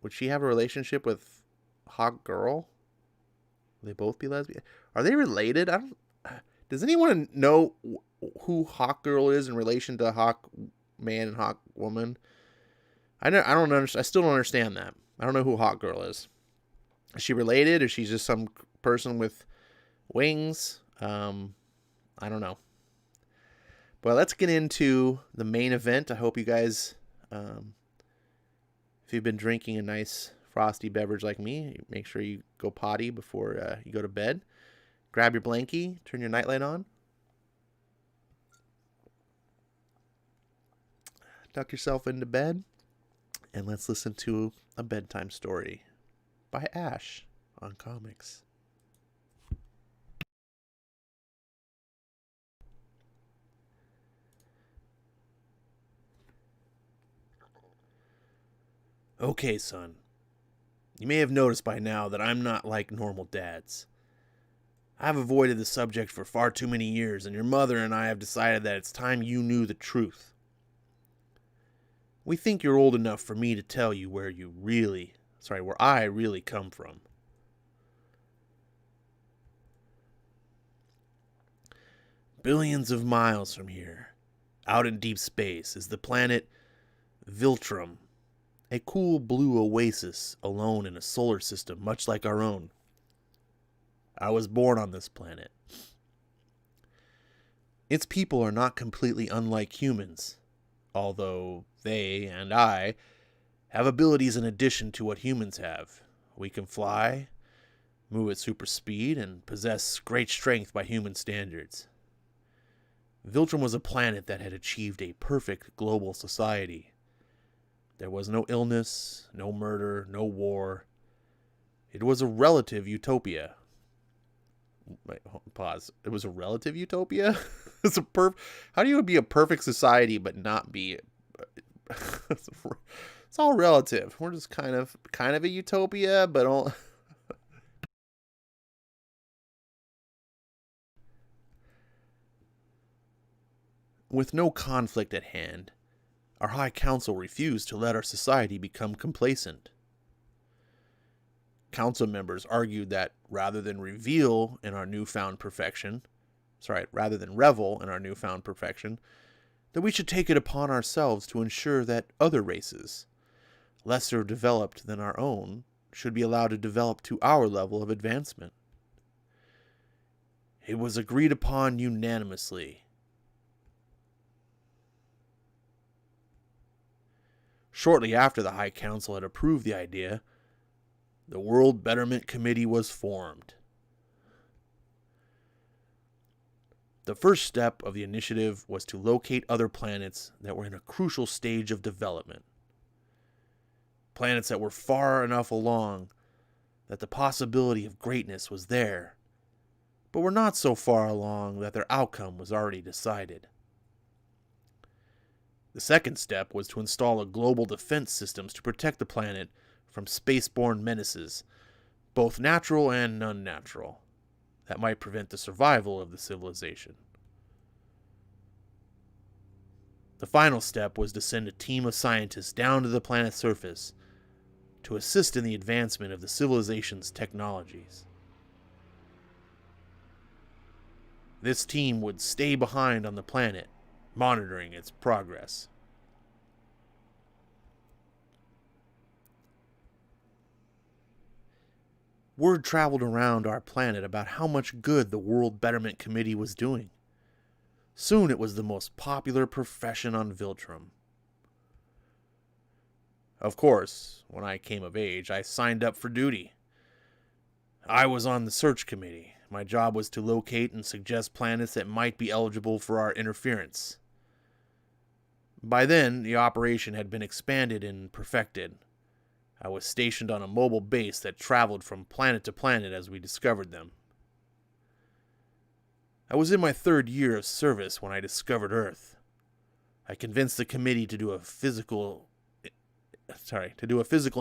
would she have a relationship with Hawk Girl? Will they both be lesbian? Are they related? I don't. Does anyone know who Hawk Girl is in relation to Hawk Man and Hawk Woman? I don't understand. I still don't understand that. I don't know who Hawk Girl is. Is she related, or she's just some person with wings? I don't know. But let's get into the main event. I hope you guys, if you've been drinking a nice frosty beverage like me, make sure you go potty before you go to bed. Grab your blankie, turn your nightlight on. Tuck yourself into bed, and let's listen to a bedtime story by Ash on Comics. Okay, son. You may have noticed by now that I'm not like normal dads. I've avoided the subject for far too many years, and your mother and I have decided that it's time you knew the truth. We think you're old enough for me to tell you where I really come from. Billions of miles from here, out in deep space, is the planet Viltrum, a cool blue oasis alone in a solar system much like our own. I was born on this planet. Its people are not completely unlike humans, although they and I have abilities in addition to what humans have. We can fly, move at super speed, and possess great strength by human standards. Viltrum was a planet that had achieved a perfect global society. There was no illness, no murder, no war. It was a relative utopia. Wait, pause. It was a relative utopia? How do you be a perfect society but not be... It's all relative. We're just kind of a utopia, but all... With no conflict at hand, our High Council refused to let our society become complacent. Council members argued that rather than revel in our newfound perfection, that we should take it upon ourselves to ensure that other races, lesser developed than our own, should be allowed to develop to our level of advancement. It was agreed upon unanimously. Shortly after the High Council had approved the idea, the World Betterment Committee was formed. The first step of the initiative was to locate other planets that were in a crucial stage of development. Planets that were far enough along that the possibility of greatness was there, but were not so far along that their outcome was already decided. The second step was to install a global defense systems to protect the planet from spaceborne menaces, both natural and unnatural, that might prevent the survival of the civilization. The final step was to send a team of scientists down to the planet's surface to assist in the advancement of the civilization's technologies. This team would stay behind on the planet, monitoring its progress. Word traveled around our planet about how much good the World Betterment Committee was doing. Soon it was the most popular profession on Viltrum. Of course, when I came of age, I signed up for duty. I was on the search committee. My job was to locate and suggest planets that might be eligible for our interference. By then, the operation had been expanded and perfected. I was stationed on a mobile base that traveled from planet to planet as we discovered them. I was in my 3rd year of service when I discovered Earth. I convinced the committee to do a physical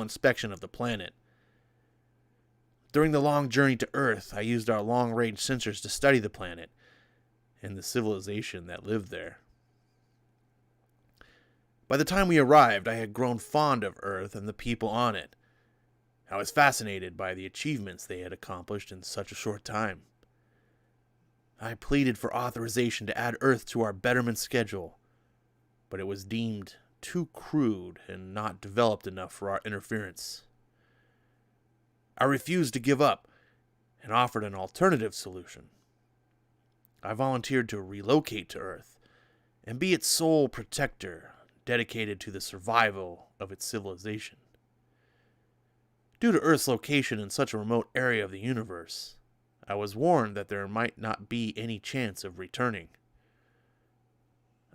inspection of the planet. During the long journey to Earth, I used our long-range sensors to study the planet and the civilization that lived there. By the time we arrived, I had grown fond of Earth and the people on it. I was fascinated by the achievements they had accomplished in such a short time. I pleaded for authorization to add Earth to our betterment schedule, but it was deemed too crude and not developed enough for our interference. I refused to give up and offered an alternative solution. I volunteered to relocate to Earth and be its sole protector, dedicated to the survival of its civilization. Due to Earth's location in such a remote area of the universe, I was warned that there might not be any chance of returning.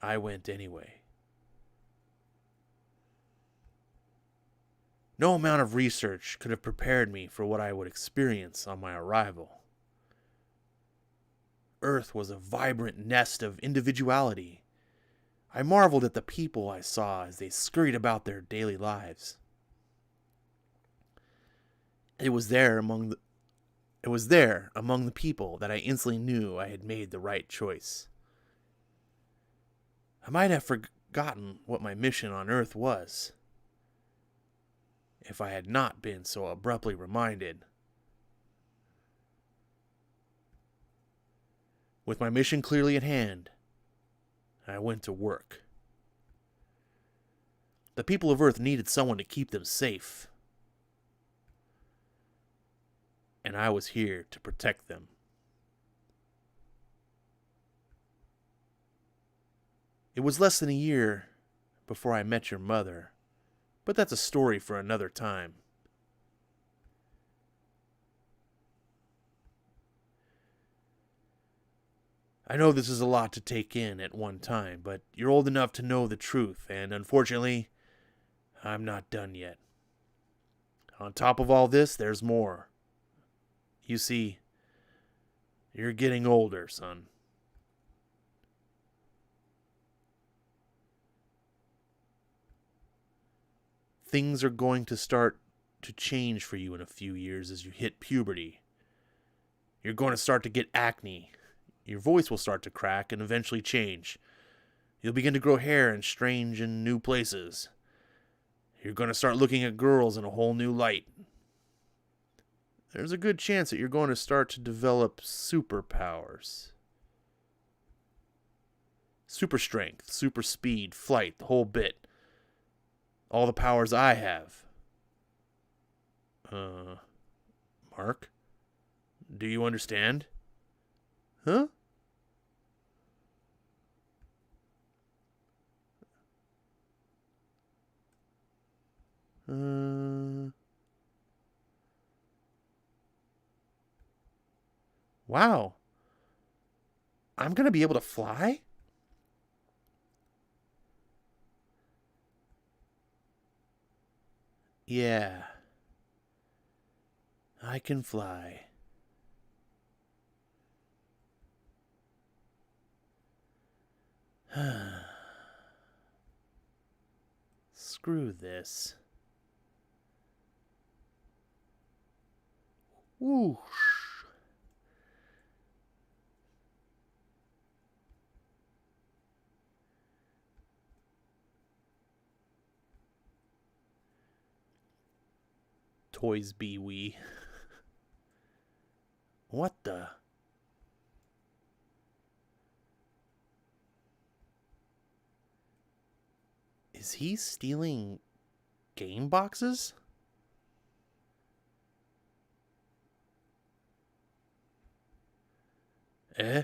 I went anyway. No amount of research could have prepared me for what I would experience on my arrival. Earth was a vibrant nest of individuality. I marveled at the people I saw as they scurried about their daily lives. It was there among the people that I instantly knew I had made the right choice. I might have forgotten what my mission on Earth was, if I had not been so abruptly reminded. With my mission clearly at hand, I went to work. The people of Earth needed someone to keep them safe, and I was here to protect them. It was less than a year before I met your mother, but that's a story for another time. I know this is a lot to take in at one time, but you're old enough to know the truth, and unfortunately, I'm not done yet. On top of all this, there's more. You see, you're getting older, son. Things are going to start to change for you in a few years as you hit puberty. You're going to start to get acne. Your voice will start to crack and eventually change. You'll begin to grow hair in strange and new places. You're going to start looking at girls in a whole new light. There's a good chance that you're going to start to develop superpowers. Super strength, super speed, flight, the whole bit. All the powers I have. Mark? Do you understand? Huh? Wow. I'm gonna be able to fly? Yeah. I can fly. Screw this. Whoosh. Toys be we. What the? Is he stealing game boxes? Eh?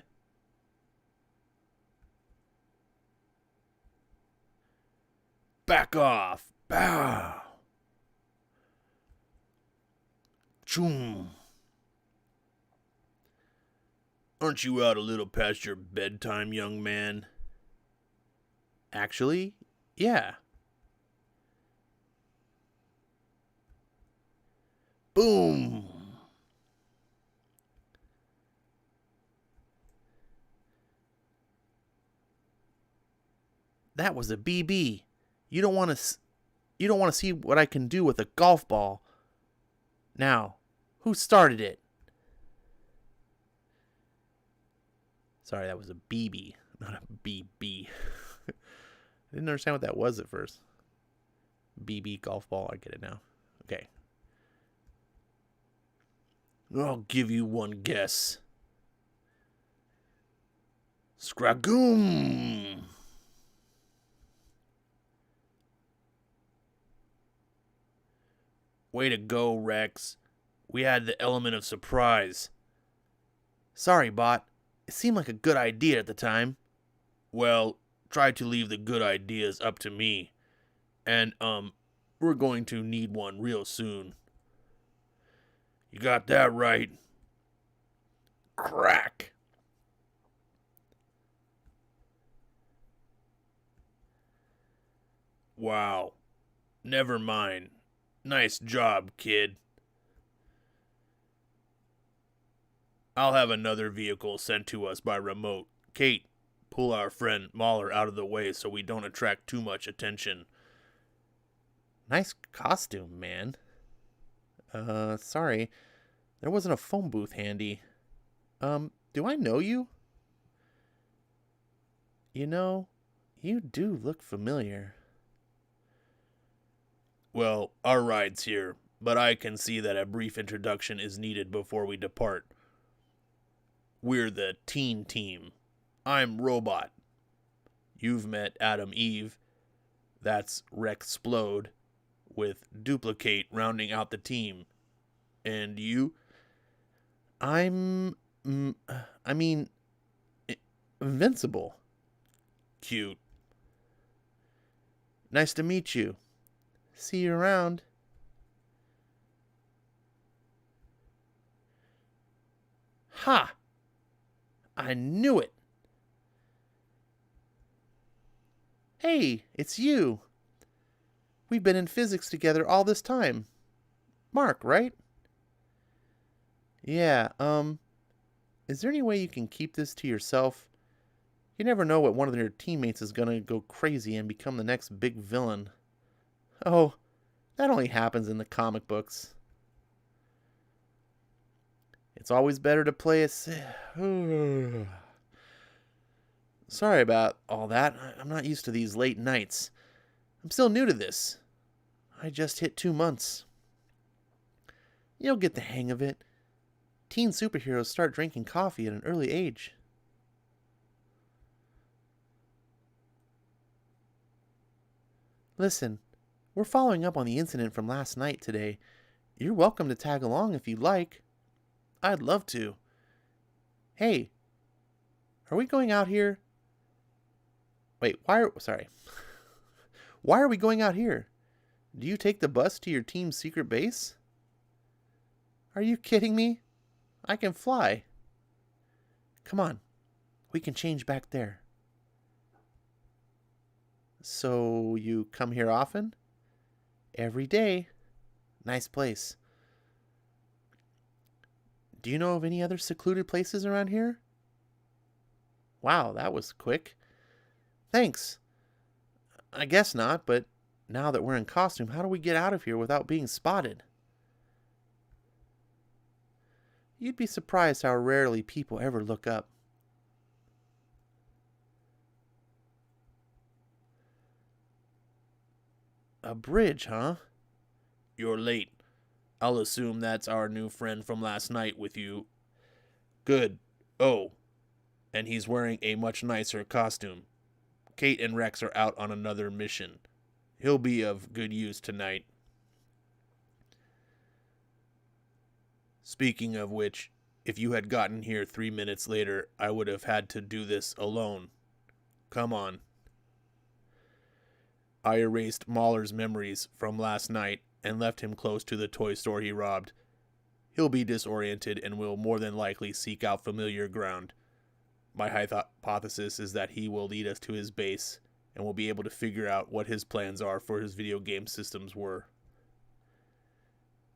Back off! Bow! Choom! Aren't you out a little past your bedtime, young man? Actually, yeah. Boom! That was a BB. You don't want to see what I can do with a golf ball. Now, who started it? Sorry, that was a BB, not a BB. I didn't understand what that was at first. BB golf ball, I get it now. Okay. I'll give you one guess. Scragoom! Way to go, Rex. We had the element of surprise. Sorry, bot. It seemed like a good idea at the time. Well, try to leave the good ideas up to me. And, we're going to need one real soon. You got that right. Crack. Wow. Never mind. Nice job, kid. I'll have another vehicle sent to us by remote. Kate, pull our friend Mahler out of the way so we don't attract too much attention. Nice costume, man. Sorry. There wasn't a phone booth handy. Do I know you? You know, you do look familiar. Well, our ride's here, but I can see that a brief introduction is needed before we depart. We're the teen team. I'm Robot. You've met Adam Eve. That's Rexplode, with Duplicate rounding out the team. And you? I mean, Invincible. Cute. Nice to meet you. See you around. Ha! I knew it. Hey, it's you. We've been in physics together all this time. Mark, right? Yeah, is there any way you can keep this to yourself? You never know what one of your teammates is gonna go crazy and become the next big villain. Oh, that only happens in the comic books. It's always better to play it safe. Sorry about all that. I'm not used to these late nights. I'm still new to this. I just hit 2 months. You'll get the hang of it. Teen superheroes start drinking coffee at an early age. Listen, we're following up on the incident from last night today. You're welcome to tag along if you'd like. I'd love to. Hey, are we going out here? Wait, sorry. Why are we going out here? Do you take the bus to your team's secret base? Are you kidding me? I can fly. Come on, we can change back there. So you come here often? Every day. Nice place. Do you know of any other secluded places around here? Wow, that was quick. Thanks. I guess not, but now that we're in costume, how do we get out of here without being spotted? You'd be surprised how rarely people ever look up. A bridge, huh? You're late. I'll assume that's our new friend from last night with you. Good. Oh, and he's wearing a much nicer costume. Kate and Rex are out on another mission. He'll be of good use tonight. Speaking of which, if you had gotten here 3 minutes later, I would have had to do this alone. Come on. I erased Mahler's memories from last night and left him close to the toy store he robbed. He'll be disoriented and will more than likely seek out familiar ground. My hypothesis is that he will lead us to his base and we'll be able to figure out what his plans are for his video game systems were.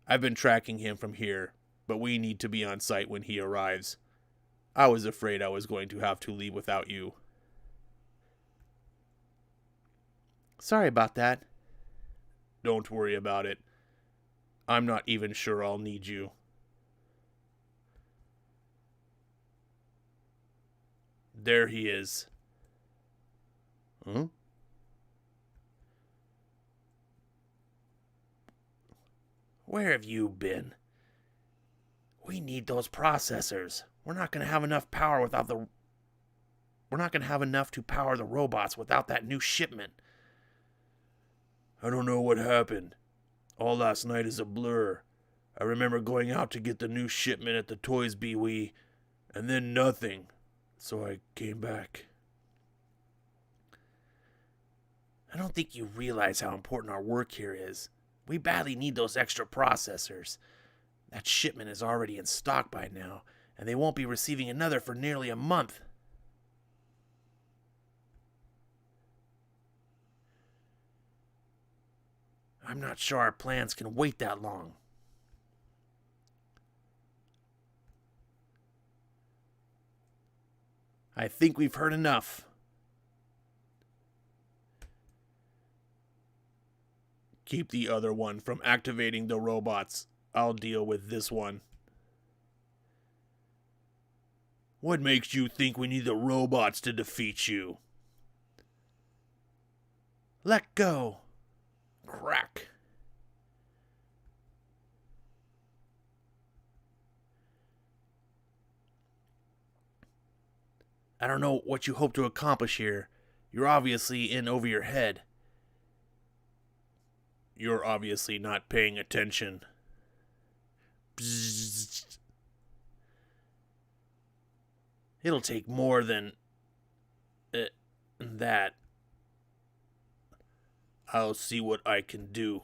I've been tracking him from here, but we need to be on site when he arrives. I was afraid I was going to have to leave without you. Sorry about that. Don't worry about it. I'm not even sure I'll need you. There he is. Huh? Where have you been? We need those processors. We're not going to have enough to power the robots without that new shipment. I don't know what happened. All last night is a blur. I remember going out to get the new shipment at the Toys B Wee, and then nothing. So I came back. I don't think you realize how important our work here is. We badly need those extra processors. That shipment is already in stock by now, and they won't be receiving another for nearly a month. I'm not sure our plans can wait that long. I think we've heard enough. Keep the other one from activating the robots. I'll deal with this one. What makes you think we need the robots to defeat you? Let go. Crack. I don't know what you hope to accomplish here. You're obviously in over your head. You're obviously not paying attention. Bzzzt. It'll take more than that. I'll see what I can do.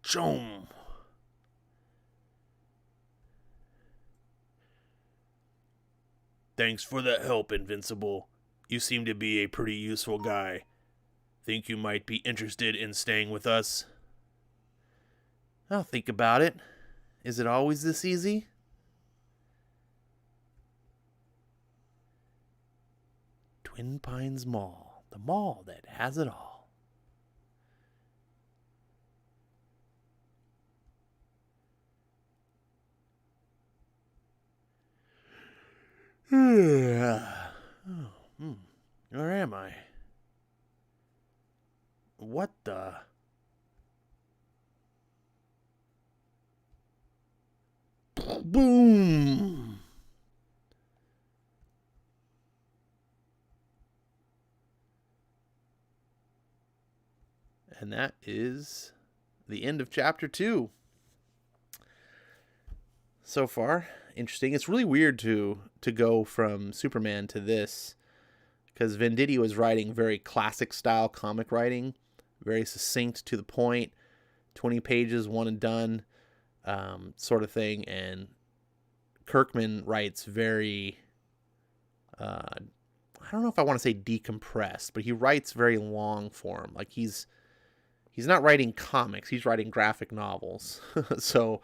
Chom. Thanks for the help, Invincible. You seem to be a pretty useful guy. Think you might be interested in staying with us? I'll think about it. Is it always this easy? Twin Pines Mall, the mall that has it all. Where am I? What the? Boom! And that is the end of chapter 2. So far, interesting. It's really weird to go from Superman to this, because Venditti was writing very classic style comic writing, very succinct, to the point, 20 pages, one and done, sort of thing. And Kirkman writes very, I don't know if I want to say decompressed, but he writes very long form. Like he's not writing comics, he's writing graphic novels. So,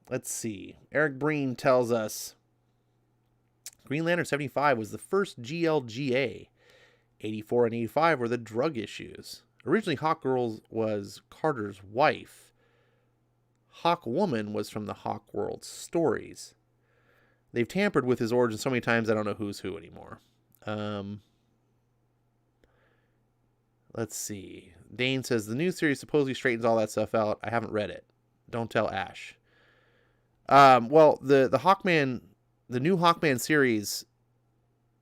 let's see. Eric Breen tells us Green Lantern 75 was the first GLGA. 84 and 85 were the drug issues. Originally, Hawkgirl was Carter's wife. Hawkwoman was from the Hawkworld stories. They've tampered with his origin so many times I don't know who's who anymore. Let's see. Dane says the new series supposedly straightens all that stuff out. I haven't read it. Don't tell Ash. Well, the Hawkman, the new Hawkman series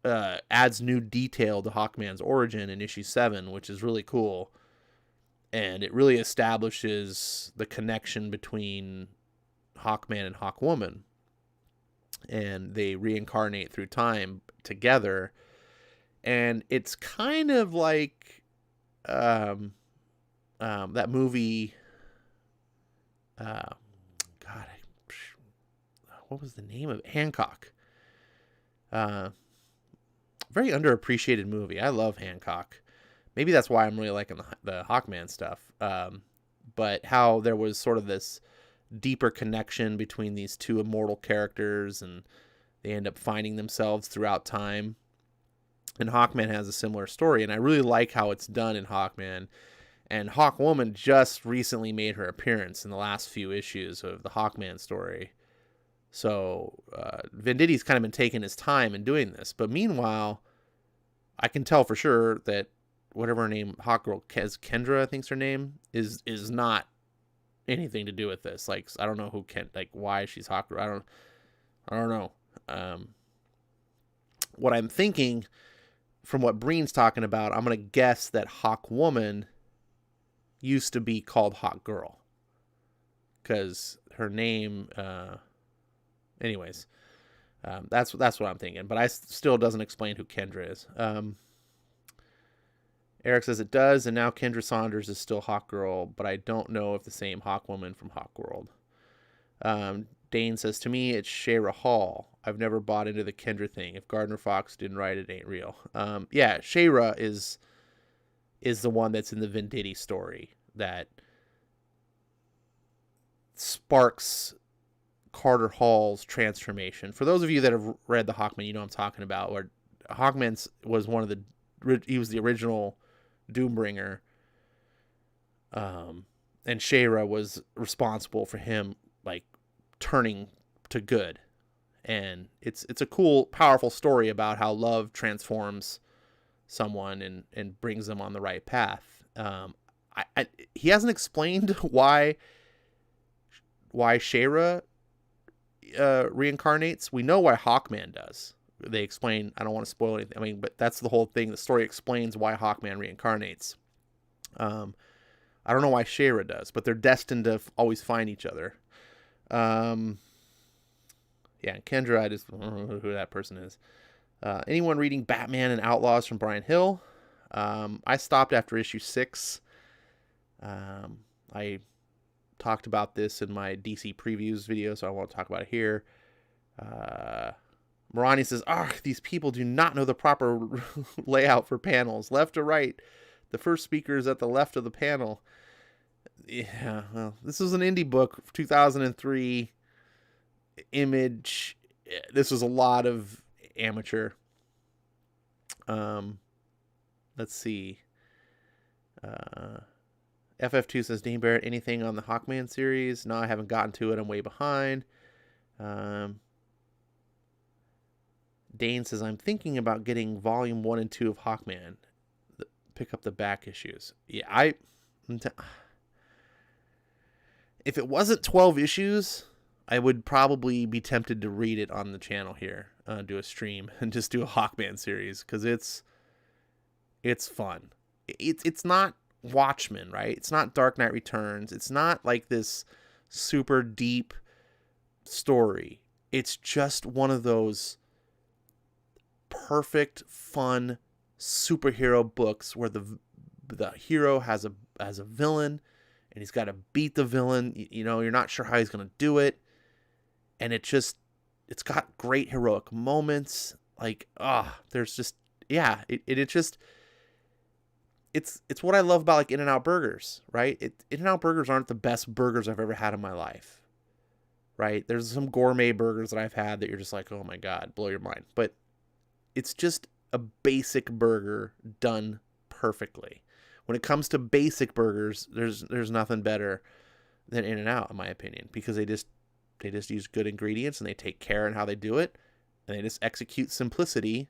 adds new detail to Hawkman's origin in issue 7, which is really cool. And it really establishes the connection between Hawkman and Hawkwoman. And they reincarnate through time together. And it's kind of like that movie. What was the name of it? Hancock. Very underappreciated movie. I love Hancock. Maybe that's why I'm really liking the Hawkman stuff. But how there was sort of this deeper connection between these two immortal characters, and they end up finding themselves throughout time. And Hawkman has a similar story, and I really like how it's done in Hawkman. And Hawkwoman just recently made her appearance in the last few issues of the Hawkman story. So Venditti's kind of been taking his time in doing this. But meanwhile, I can tell for sure that whatever her name, Hawkgirl, Kendra, I think's her name, is not anything to do with this. Like, I don't know who why she's Hawkgirl. I don't know. What I'm thinking, from what Breen's talking about, I'm gonna guess that Hawkwoman used to be called Hawkgirl, because her name. Anyways, that's what I'm thinking. But I still doesn't explain who Kendra is. Eric says it does, and now Kendra Saunders is still Hawkgirl, but I don't know if the same Hawkwoman from Hawkworld. Dane says, to me, it's Shayra Hall. I've never bought into the Kendra thing. If Gardner Fox didn't write it, ain't real. Yeah, Shayra is the one that's in the Venditti story that sparks Carter Hall's transformation. For those of you that have read the Hawkman, you know what I'm talking about, where Hawkman was he was the original Doombringer, and Shayra was responsible for him like turning to good. And it's a cool, powerful story about how love transforms someone and brings them on the right path. He hasn't explained why Shayra reincarnates. We know why Hawkman does. They explain, I don't want to spoil anything, I mean, but that's the whole thing. The story explains why Hawkman reincarnates. I don't know why Shayra does, but they're destined to always find each other. Yeah, and Kendra, I just don't know who that person is. Anyone reading Batman and Outlaws from Brian Hill? I stopped after issue 6. I talked about this in my DC previews video, so I won't talk about it here. Marani says, these people do not know the proper layout for panels. Left to right. The first speaker is at the left of the panel. Yeah, well, this was an indie book, 2003 Image. This was a lot of amateur. Let's see. FF2 says, Dean Barrett, anything on the Hawkman series? No, I haven't gotten to it. I'm way behind. Dane says, I'm thinking about getting volume 1 and 2 of Hawkman. Pick up the back issues. Yeah, if it wasn't 12 issues, I would probably be tempted to read it on the channel here, do a stream, and just do a Hawkman series, because it's fun. It's not Watchmen, right? It's not Dark Knight Returns. It's not like this super deep story. It's just one of those perfect, fun superhero books where the hero has a villain, and he's got to beat the villain. You know, you're not sure how he's going to do it. And it's got great heroic moments. Like, there's just, yeah, it's what I love about like In-N-Out burgers, right? In-N-Out burgers aren't the best burgers I've ever had in my life, right? There's some gourmet burgers that I've had that you're just like, oh my God, blow your mind. But it's just a basic burger done perfectly. When it comes to basic burgers, there's nothing better than In-N-Out, in my opinion, because they just use good ingredients, and they take care in how they do it, and they just execute simplicity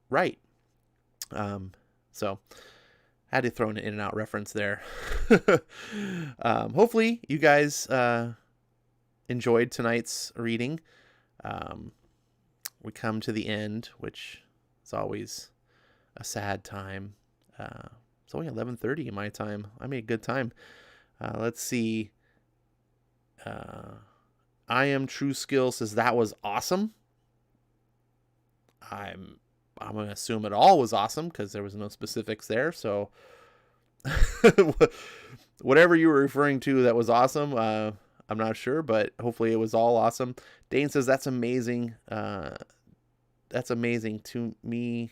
right. So I had to throw in an In-N-Out reference there. Hopefully you guys enjoyed tonight's reading. We come to the end, which is always a sad time. It's only 11:30 in my time. I made a good time. Let's see. I Am True Skill says that was awesome. I'm going to assume it all was awesome because there was no specifics there. So whatever you were referring to that was awesome, I'm not sure, but hopefully it was all awesome. Dane says that's amazing. That's amazing to me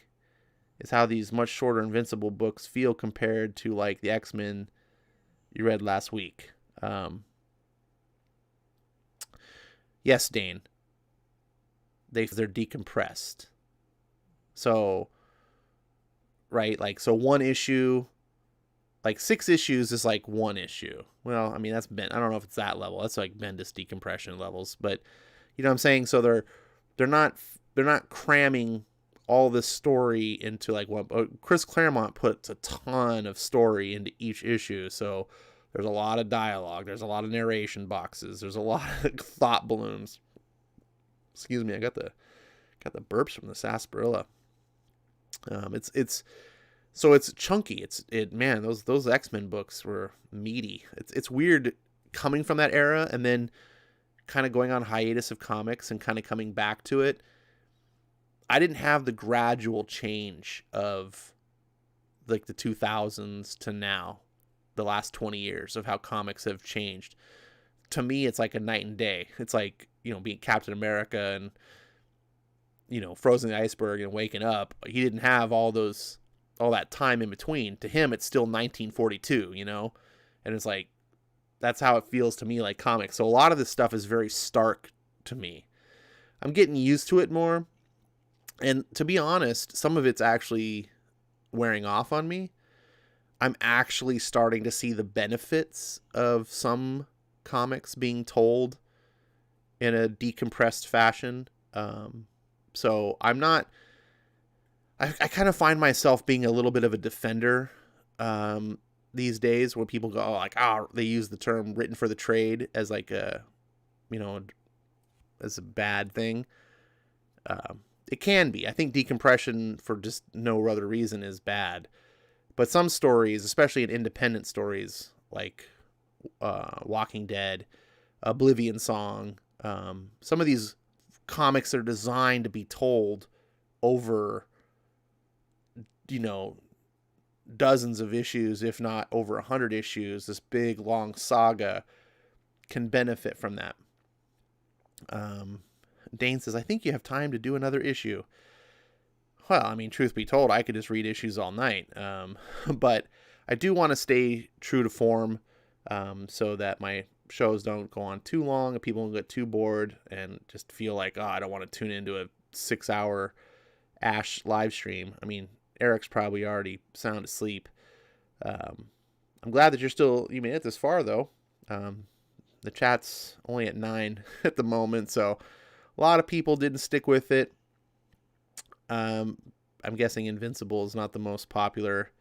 is how these much shorter Invincible books feel compared to like the X-Men you read last week. Yes, Dane. They're decompressed. So, right, like, so one issue, like 6 issues is like one issue. Well, I mean, I don't know if it's that level. That's like Bendis decompression levels, but you know what I'm saying? So they're not cramming all this story into like one. Chris Claremont puts a ton of story into each issue. So there's a lot of dialogue. There's a lot of narration boxes. There's a lot of thought balloons. Excuse me. I got the burps from the sarsaparilla. It's chunky. Man, those X-Men books were meaty. It's weird coming from that era and then kind of going on hiatus of comics and kind of coming back to it. I didn't have the gradual change of like the 2000s to now, the last 20 years of how comics have changed. To me, it's like a night and day. It's like, you know, being Captain America and, you know, frozen the iceberg and waking up. He didn't have all that time in between. To him, it's still 1942, you know? And it's like, that's how it feels to me, like comics. So a lot of this stuff is very stark to me. I'm getting used to it more. And to be honest, some of it's actually wearing off on me. I'm actually starting to see the benefits of some comics being told in a decompressed fashion. So I'm not, I kind of find myself being a little bit of a defender these days when people go, they use the term written for the trade as like a, you know, as a bad thing. It can be. I think decompression for just no other reason is bad. But some stories, especially in independent stories like Walking Dead, Oblivion Song, some of these comics are designed to be told over, you know, dozens of issues, if not over 100 issues. This big, long saga can benefit from that. Dane says, I think you have time to do another issue. Well, I mean, truth be told, I could just read issues all night. But I do want to stay true to form, so that my shows don't go on too long and people don't get too bored and just feel like, oh, I don't want to tune into a 6-hour Ash live stream. I mean, Eric's probably already sound asleep. I'm glad that you made it this far, though. The chat's only at 9 at the moment, so a lot of people didn't stick with it. I'm guessing Invincible is not the most popular,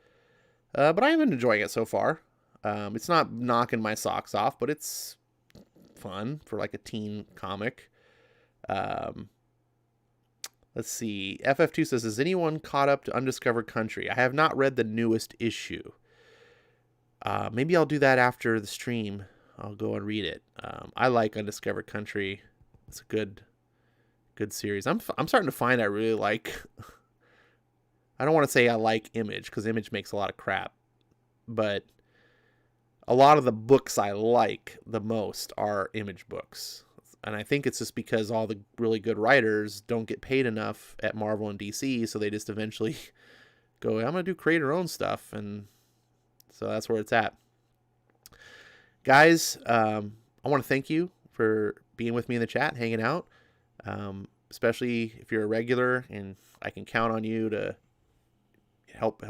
but I've been enjoying it so far. It's not knocking my socks off, but it's fun for like a teen comic. Let's see. FF2 says, is anyone caught up to Undiscovered Country? I have not read the newest issue. Maybe I'll do that after the stream. I'll go and read it. I like Undiscovered Country. It's a good series. I'm starting to find I really like. I don't want to say I like Image, because Image makes a lot of crap, but a lot of the books I like the most are Image books. And I think it's just because all the really good writers don't get paid enough at Marvel and DC, so they just eventually go, I'm going to do creator-owned stuff, and so that's where it's at. Guys, I want to thank you for being with me in the chat, hanging out, especially if you're a regular, and I can count on you to help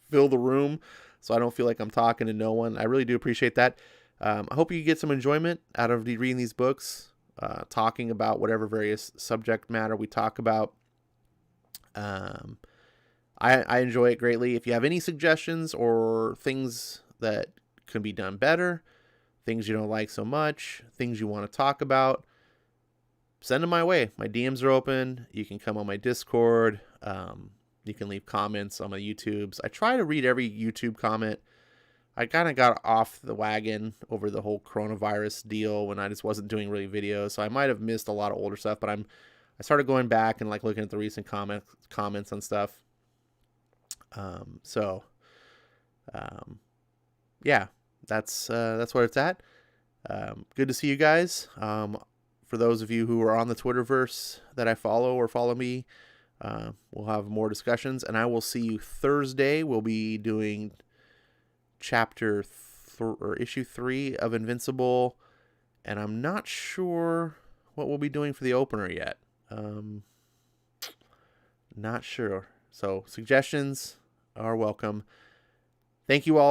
fill the room so I don't feel like I'm talking to no one. I really do appreciate that. I hope you get some enjoyment out of reading these books, talking about whatever various subject matter we talk about. I enjoy it greatly. If you have any suggestions or things that can be done better, things you don't like so much, things you want to talk about, send them my way. My DMs are open. You can come on my Discord. You can leave comments on my YouTubes. I try to read every YouTube comment. I kind of got off the wagon over the whole coronavirus deal when I just wasn't doing really videos. So I might have missed a lot of older stuff, but I started going back and like looking at the recent comments and stuff. Yeah, that's where it's at. Good to see you guys. For those of you who are on the Twitterverse that I follow or follow me, we'll have more discussions, and I will see you Thursday. We'll be doing issue 3 of Invincible, and I'm not sure what we'll be doing for the opener yet. Not sure. So suggestions are welcome. Thank you all.